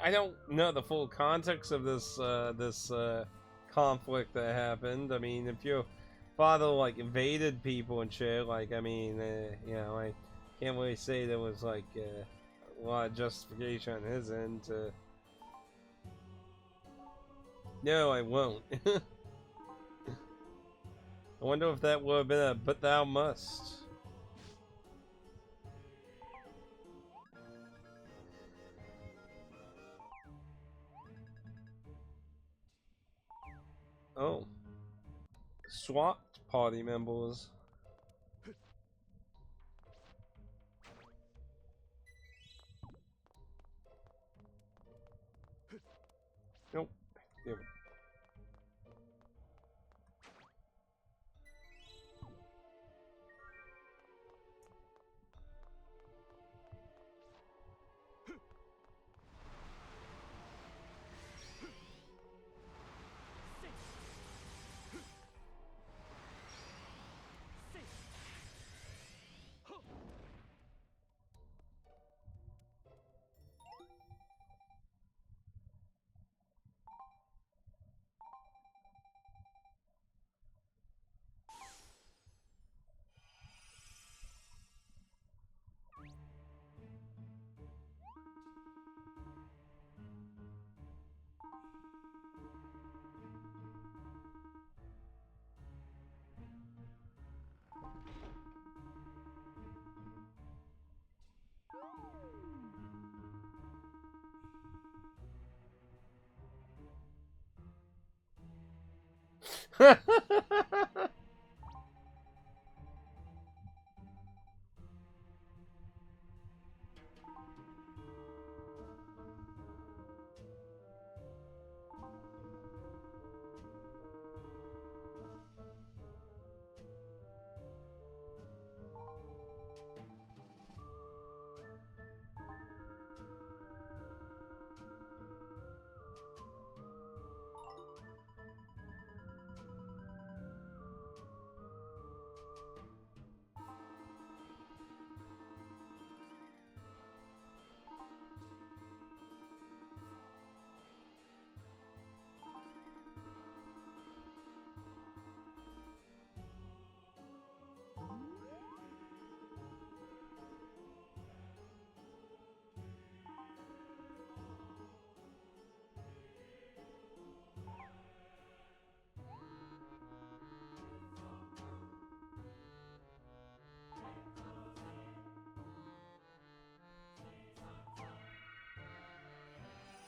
I don't know the full context of this conflict that happened. I mean, if your father like invaded people and shit, like I mean, you know, I can't really say there was like a lot of justification on his end to... No, I won't. I wonder if that would have been a but thou must. Oh. Swapped party members. Nope. There we go.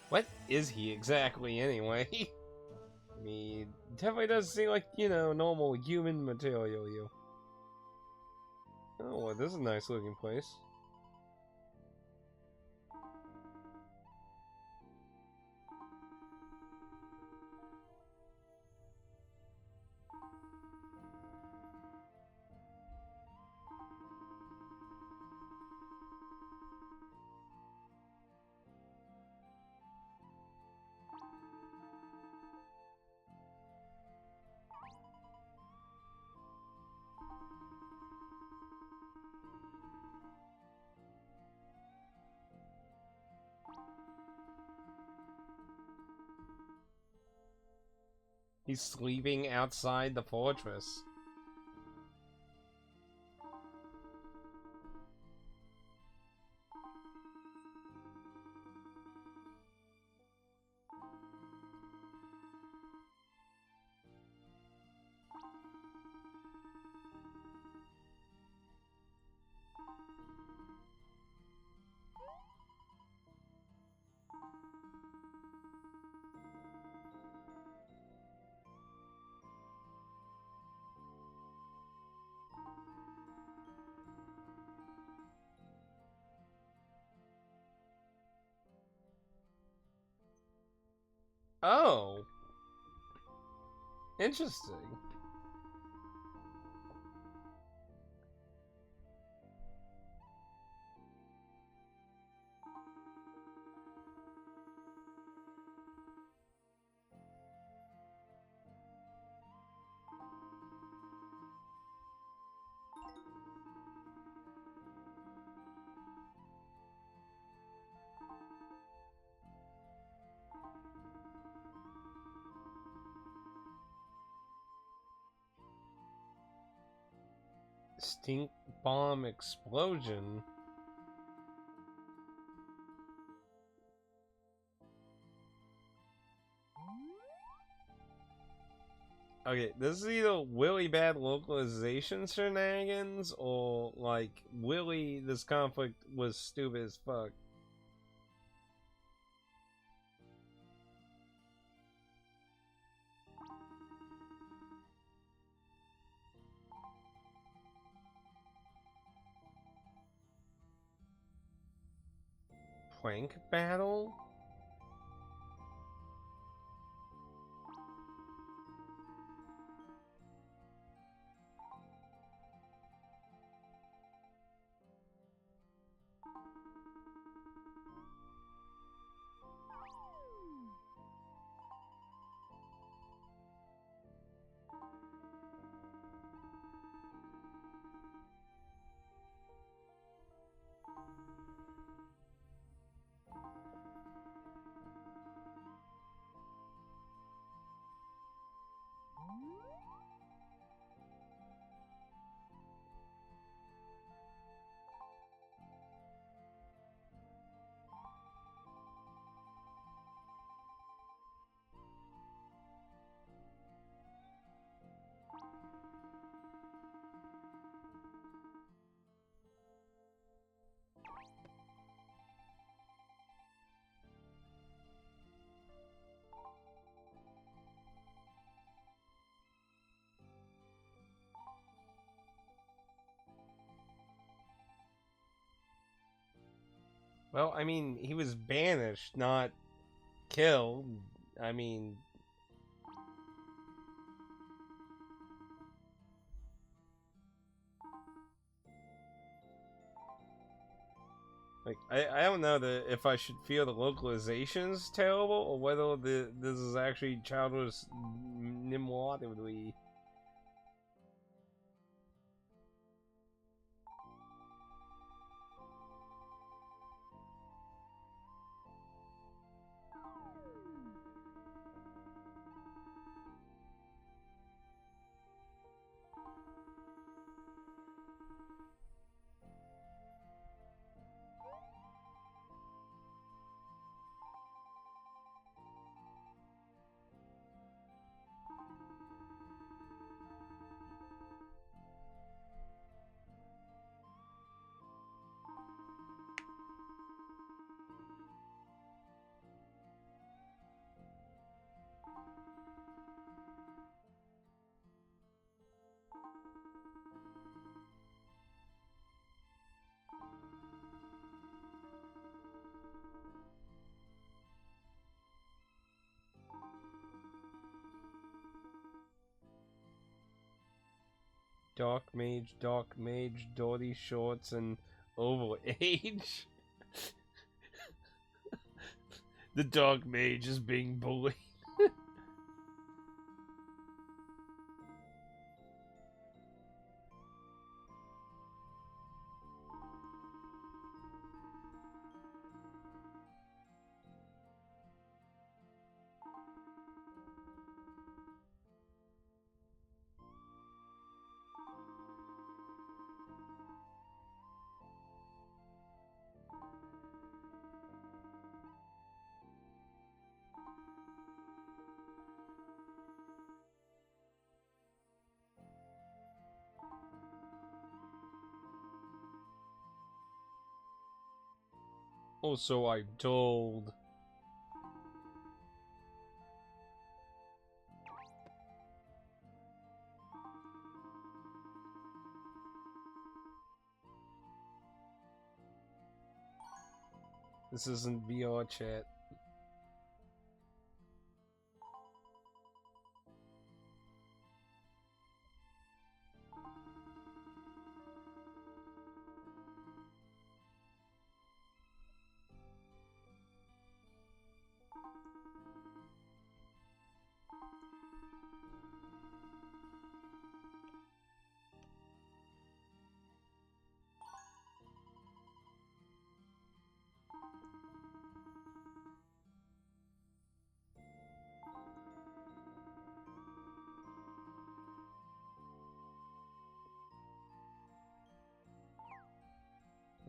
What is he exactly, anyway? I mean, definitely doesn't seem like, you know, normal human material, you. Oh, well, this is a nice looking place. He's sleeping outside the fortress. Oh. Interesting. Stink bomb explosion. Okay, this is either really bad localization shenanigans or like really this conflict was stupid as fuck. Plank battle? Well, I mean, he was banished, not killed. I mean, like, I don't know if I should feel the localization's terrible or whether this is actually childish nimwadly. Dark mage, dirty shorts, and overage. The dark mage is being bullied. Oh, so I'm told. This isn't VR chat.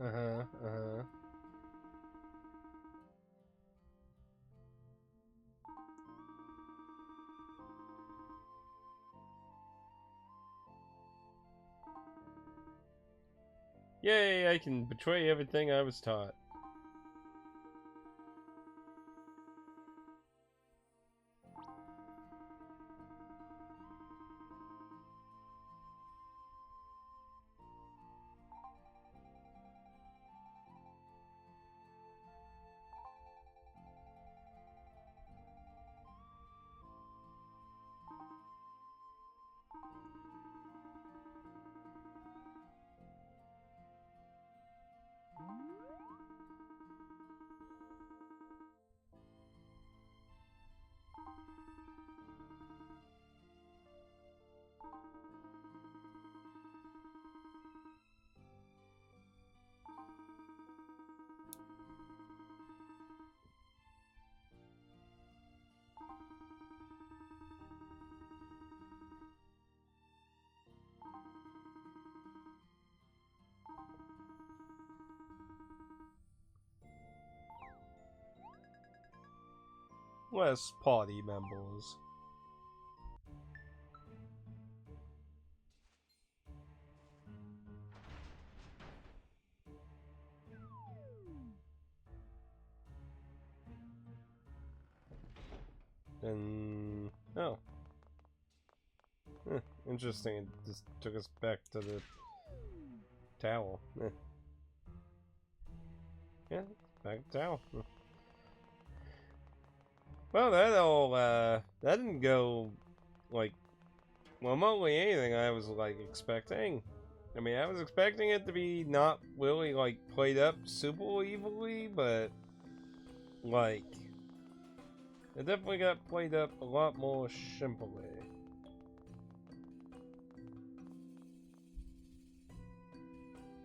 Uh-huh, uh-huh. Yay, I can betray everything I was taught. Less party members. And oh, interesting. It just took us back to the tower. Yeah, back to tower. Well, that didn't go like remotely anything I was like expecting. I mean, I was expecting it to be not really like played up super evilly, but like it definitely got played up a lot more simply.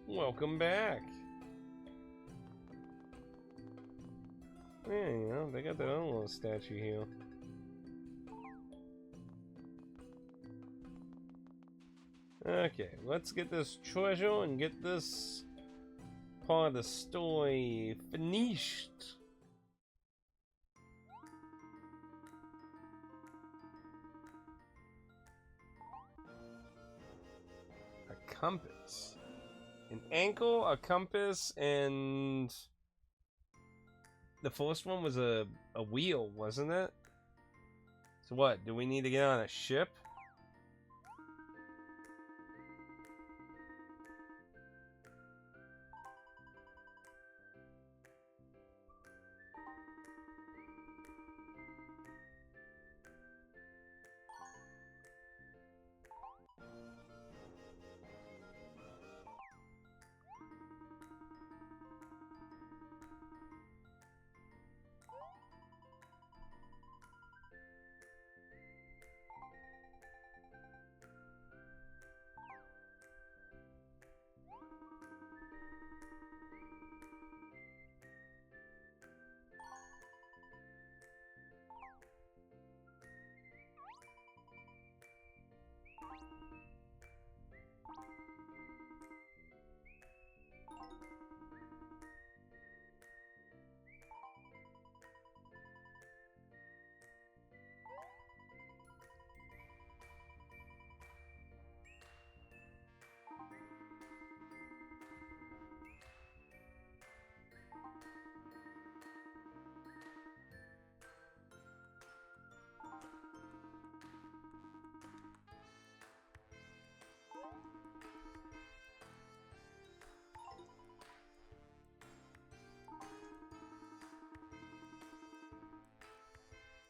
Welcome back. Yeah, you know, they got their own little statue here. Okay, let's get this treasure and get this part of the story finished. A compass. An ankle, a compass, and the first one was a wheel, wasn't it? So what, do we need to get on a ship?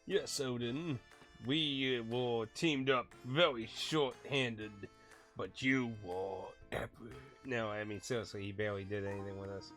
Yes, Odin. We were teamed up very short-handed, but you were epic. No, I mean, seriously, he barely did anything with us.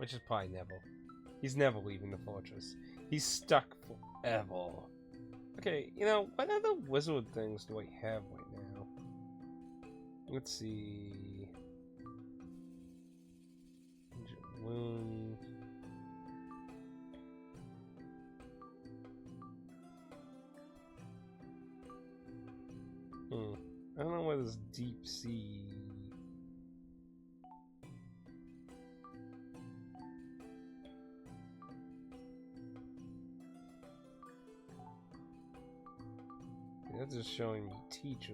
Which is probably never. He's never leaving the fortress. He's stuck forever. Okay, you know, what other wizard things do I have right now? Let's see. Wound. I don't know what is deep sea. That's just showing me teacher.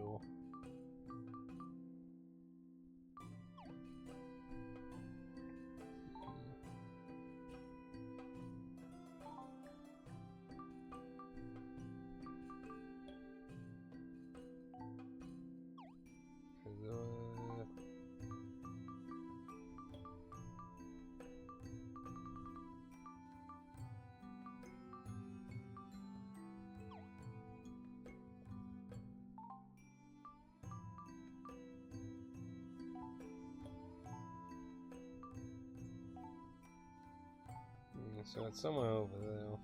So it's somewhere over there.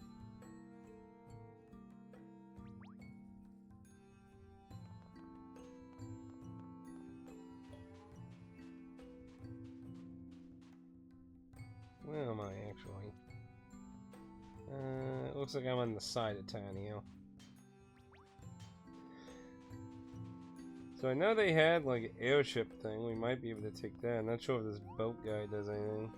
Where am I actually? It looks like I'm on the side of town here. So I know they had like an airship thing. We might be able to take that. I'm not sure if this boat guy does anything.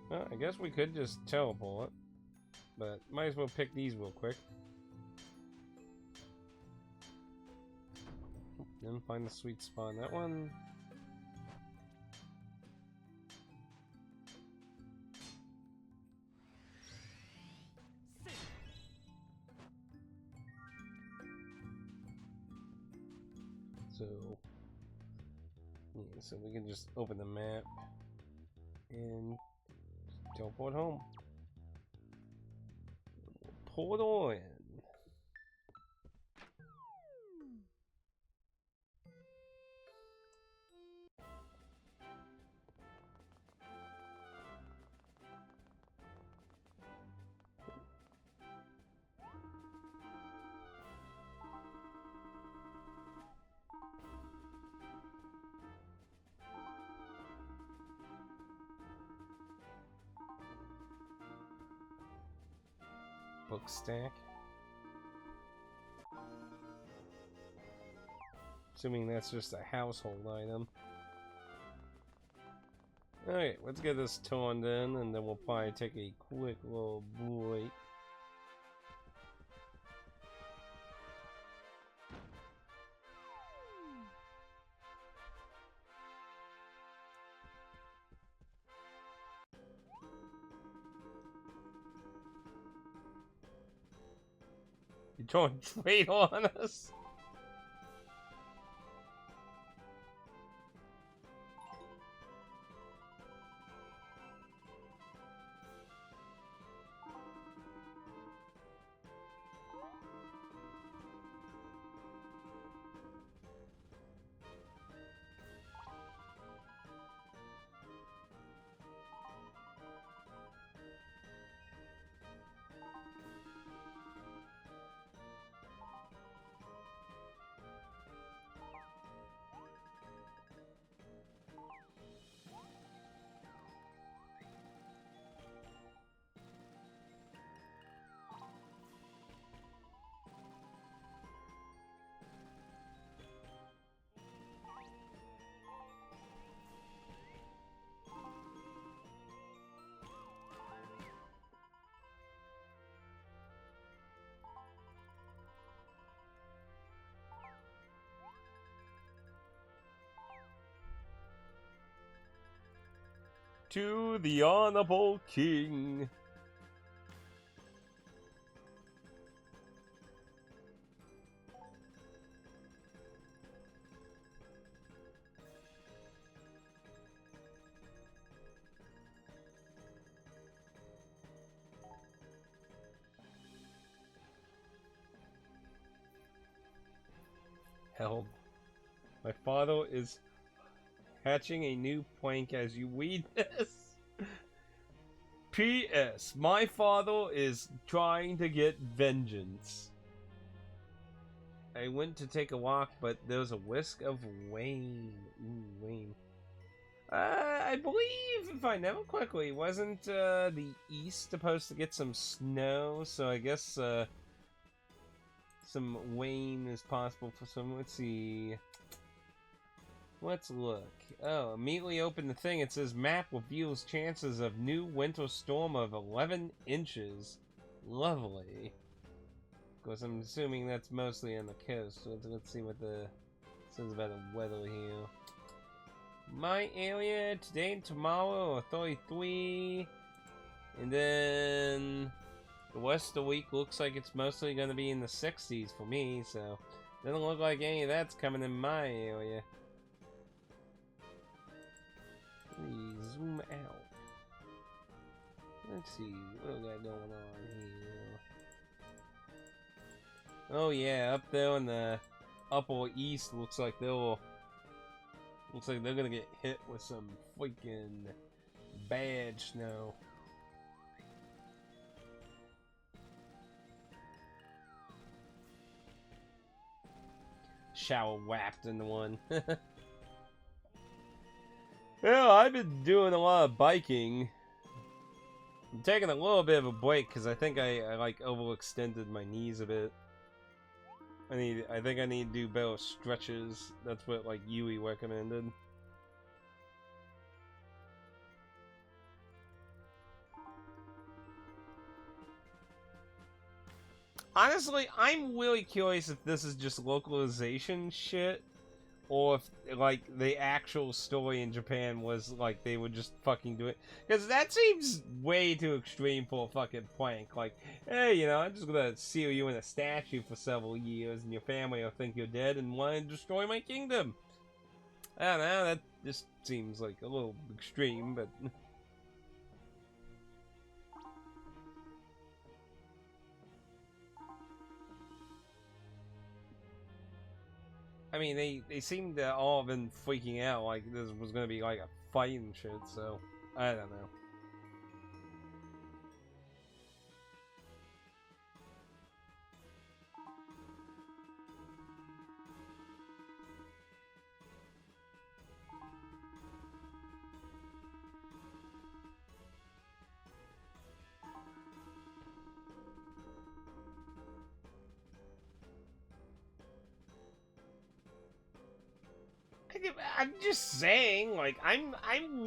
Well, I guess we could just teleport, but might as well pick these real quick. Then find the sweet spot on that one. So, yeah, so we can just open the map and teleport home. Portal in. Book stack. Assuming that's just a household item. Alright, let's get this turned in and then we'll probably take a quick little break. You throwing trade on us? To the honorable king. Help. My father is hatching a new plank as you read this. P.S. My father is trying to get vengeance. I went to take a walk, but there's a whisk of rain. Ooh, rain. I believe, if I remember correctly, wasn't the east supposed to get some snow? So I guess some rain is possible for some. Let's see. Let's look. Oh, immediately open the thing. It says map reveals chances of new winter storm of 11 inches. Lovely. Of course, I'm assuming that's mostly on the coast. Let's see what the says about the weather here. My area today and tomorrow are 33, and then the rest of the week looks like it's mostly going to be in the 60s for me. So doesn't look like any of that's coming in my area. Zoom out. Let's see what we got going on here. Oh yeah, up there in the upper east looks like they're gonna get hit with some freaking bad snow. Shower wrapped into one. Well, I've been doing a lot of biking. I'm taking a little bit of a break because I think I like overextended my knees a bit. I think I need to do better stretches. That's what like Yui recommended. Honestly, I'm really curious if this is just localization shit, or if, like, the actual story in Japan was, like, they would just fucking do it. Because that seems way too extreme for a fucking prank. Like, hey, you know, I'm just gonna seal you in a statue for several years, and your family will think you're dead and want to destroy my kingdom. I don't know, that just seems, like, a little extreme, but... I mean, they seem to all have been freaking out like this was gonna be like a fight and shit, so I don't know. I'm just saying, like, I'm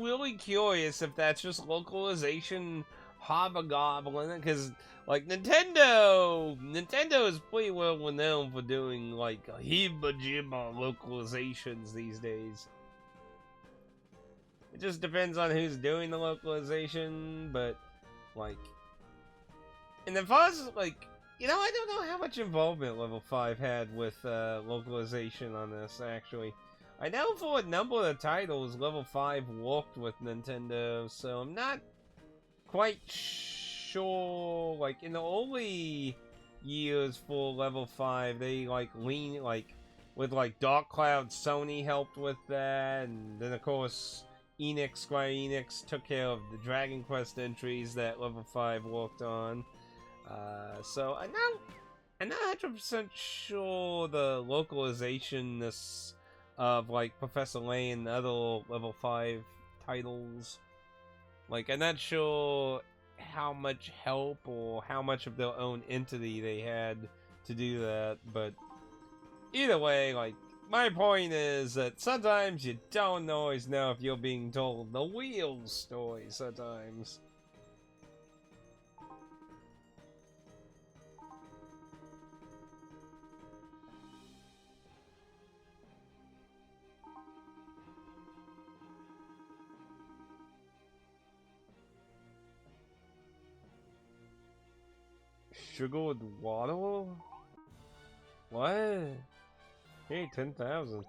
really curious if that's just localization hobgoblin, because like Nintendo is pretty well known for doing like hibba jibba localizations these days. It just depends on who's doing the localization, but like, and as far as like, you know, I don't know how much involvement Level 5 had with localization on this actually. I know for a number of the titles, Level 5 worked with Nintendo, so I'm not quite sure. Like, in the early years for Level 5, they, like, with, like, Dark Cloud, Sony helped with that, and then, of course, Square Enix took care of the Dragon Quest entries that Level 5 worked on. So, I'm not 100% sure the localization-ness of like Professor Layton and other Level 5 titles. Like, I'm not sure how much help or how much of their own entity they had to do that, but either way, like, my point is that sometimes you don't always know if you're being told the real story sometimes. Sugar with water? What? Hey, 10,000.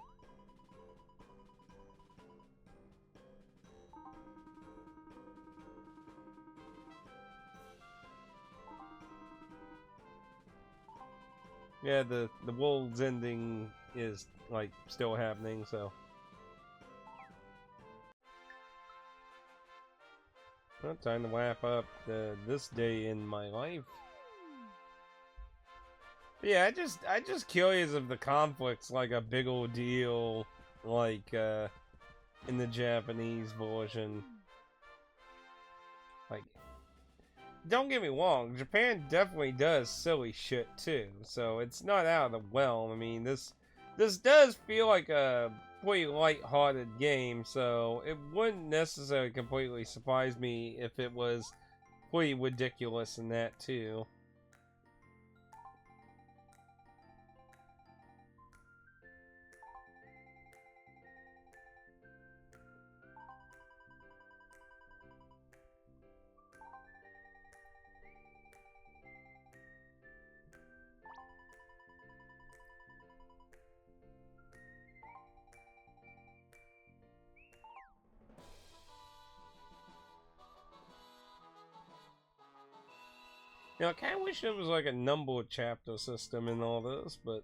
Yeah, the world's ending is like still happening. So, well, time to wrap up this day in my life. But yeah, I just curious if the conflict's like a big old deal, like in the Japanese version. Like, don't get me wrong, Japan definitely does silly shit too, so it's not out of the realm. I mean, this does feel like a pretty light-hearted game, so it wouldn't necessarily completely surprise me if it was pretty ridiculous in that too. You know, I kind of wish there was like a number chapter system in all this, but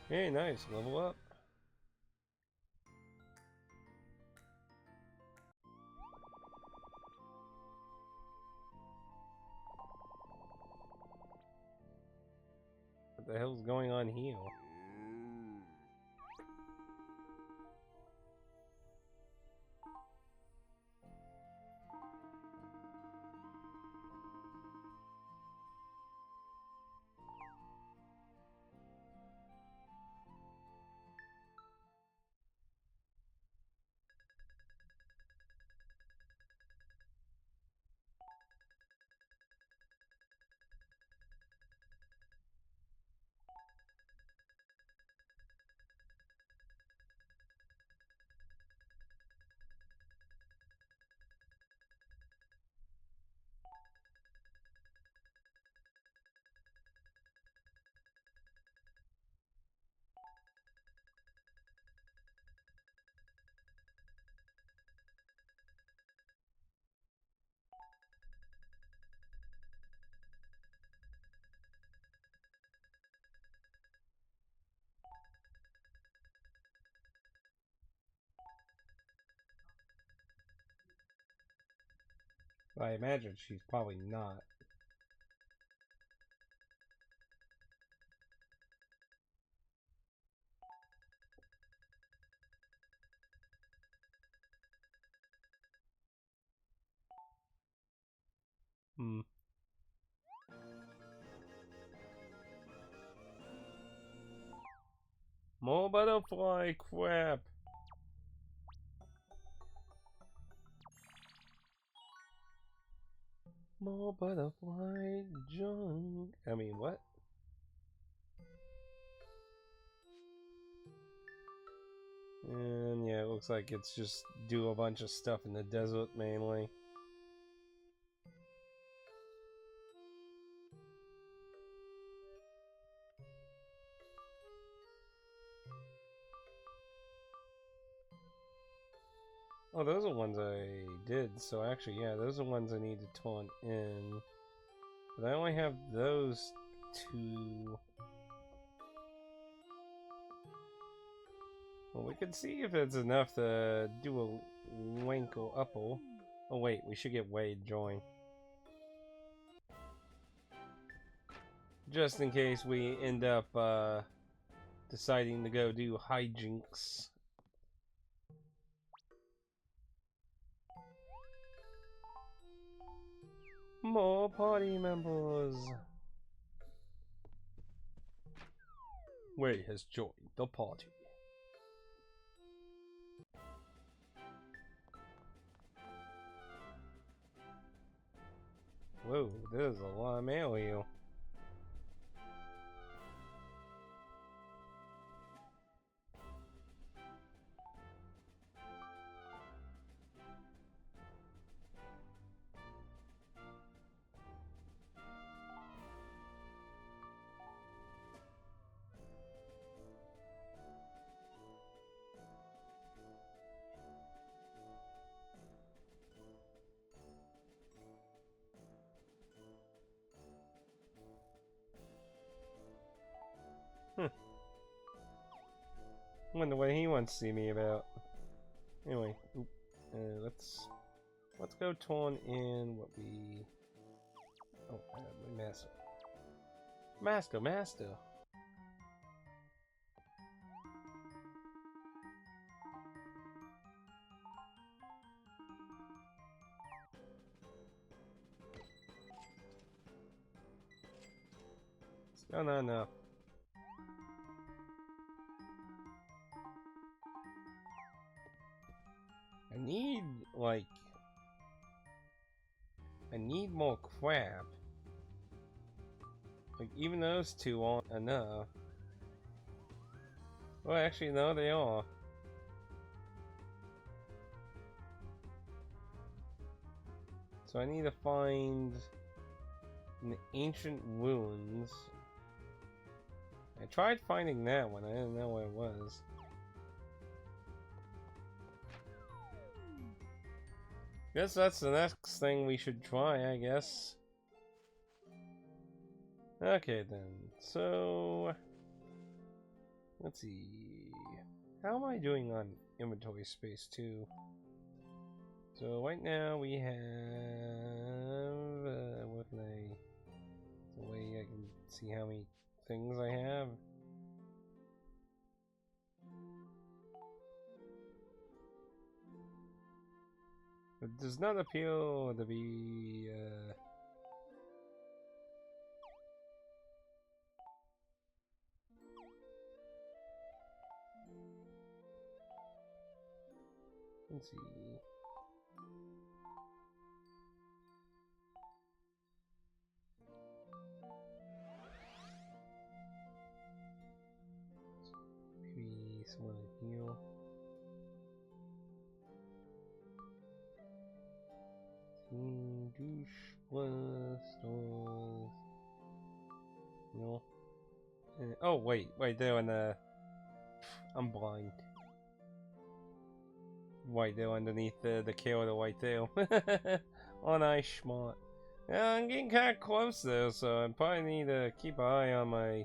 hey, nice, level up. What the hell's going on here? I imagine she's probably not. Hmm. More butterfly crap. More butterfly junk. I mean, what? And yeah, it looks like it's just do a bunch of stuff in the desert mainly. Oh, those are ones I did. So actually, yeah, those are ones I need to turn in. But I only have those two. Well, we could see if it's enough to do a winkle upple. Oh wait, we should get Wade join. Just in case we end up deciding to go do hijinks. More party members. Wade has joined the party. Whoa, there's a lot of mail here. Wonder what he wants to see me about. Anyway, let's go turn in what we. Oh, my master. Master. No. I need more crap. Like, even those two aren't enough. Well, actually, no, they are. So I need to find an ancient ruins. I tried finding that one, I didn't know where it was. Guess that's the next thing we should try, I guess. Okay then, so let's see. How am I doing on inventory space too? So right now we have what can I? The way I can see how many things I have. It does not appear to be. Let's see. Maybe someone here. Douche stores. No. Oh wait, there on the. I'm blind. Right there underneath the kill right there. Oh, nice, smart. Yeah, I'm getting kind of close though, so I probably need to keep an eye on my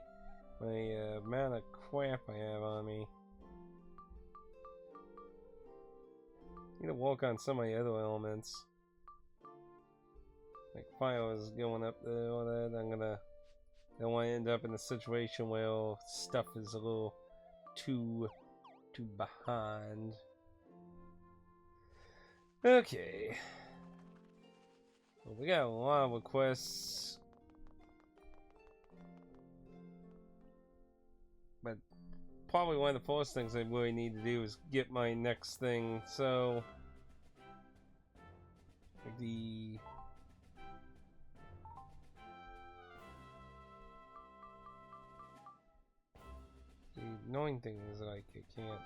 amount of crap I have on me. Need to work on some of the other elements. Like fire is going up there, all that. I don't want to end up in a situation where stuff is a little too behind. Okay. Well, we got a lot of requests. But probably one of the first things I really need to do is get my next thing, so like the annoying thing is like I can't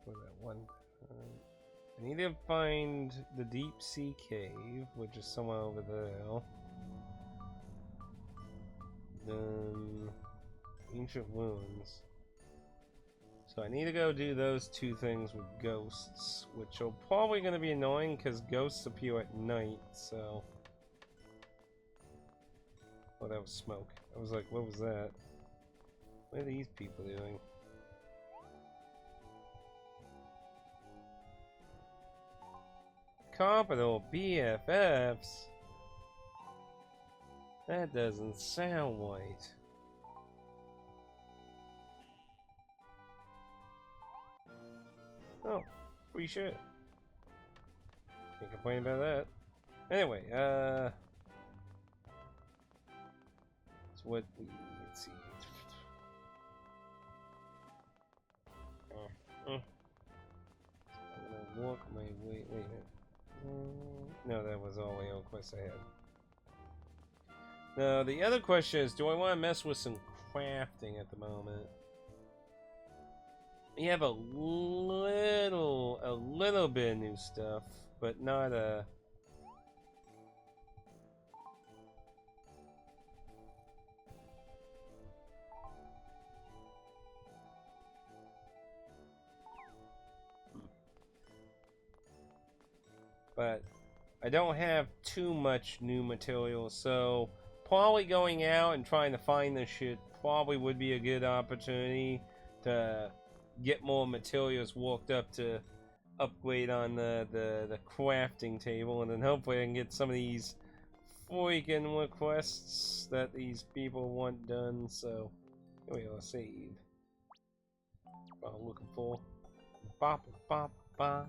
for that one. I need to find the deep sea cave, which is somewhere over there. Ancient wounds. So I need to go do those two things with ghosts, which are probably going to be annoying because ghosts appear at night, so. Oh, that was smoke. I was like, what was that? What are these people doing? Capital BFFs? That doesn't sound right. Oh, free shit. Can't complain about that. Anyway, so what we, let's see. I'm gonna walk my way, wait a minute. No, that was all the other quest I had. Now, the other question is, do I want to mess with some crafting at the moment? We have a little bit of new stuff, but not a... but I don't have too much new material, so probably going out and trying to find this shit probably would be a good opportunity to get more materials worked up to upgrade on the crafting table, and then hopefully I can get some of these freaking requests that these people want done. So here we go, save. What I'm looking for. Bop bop bop.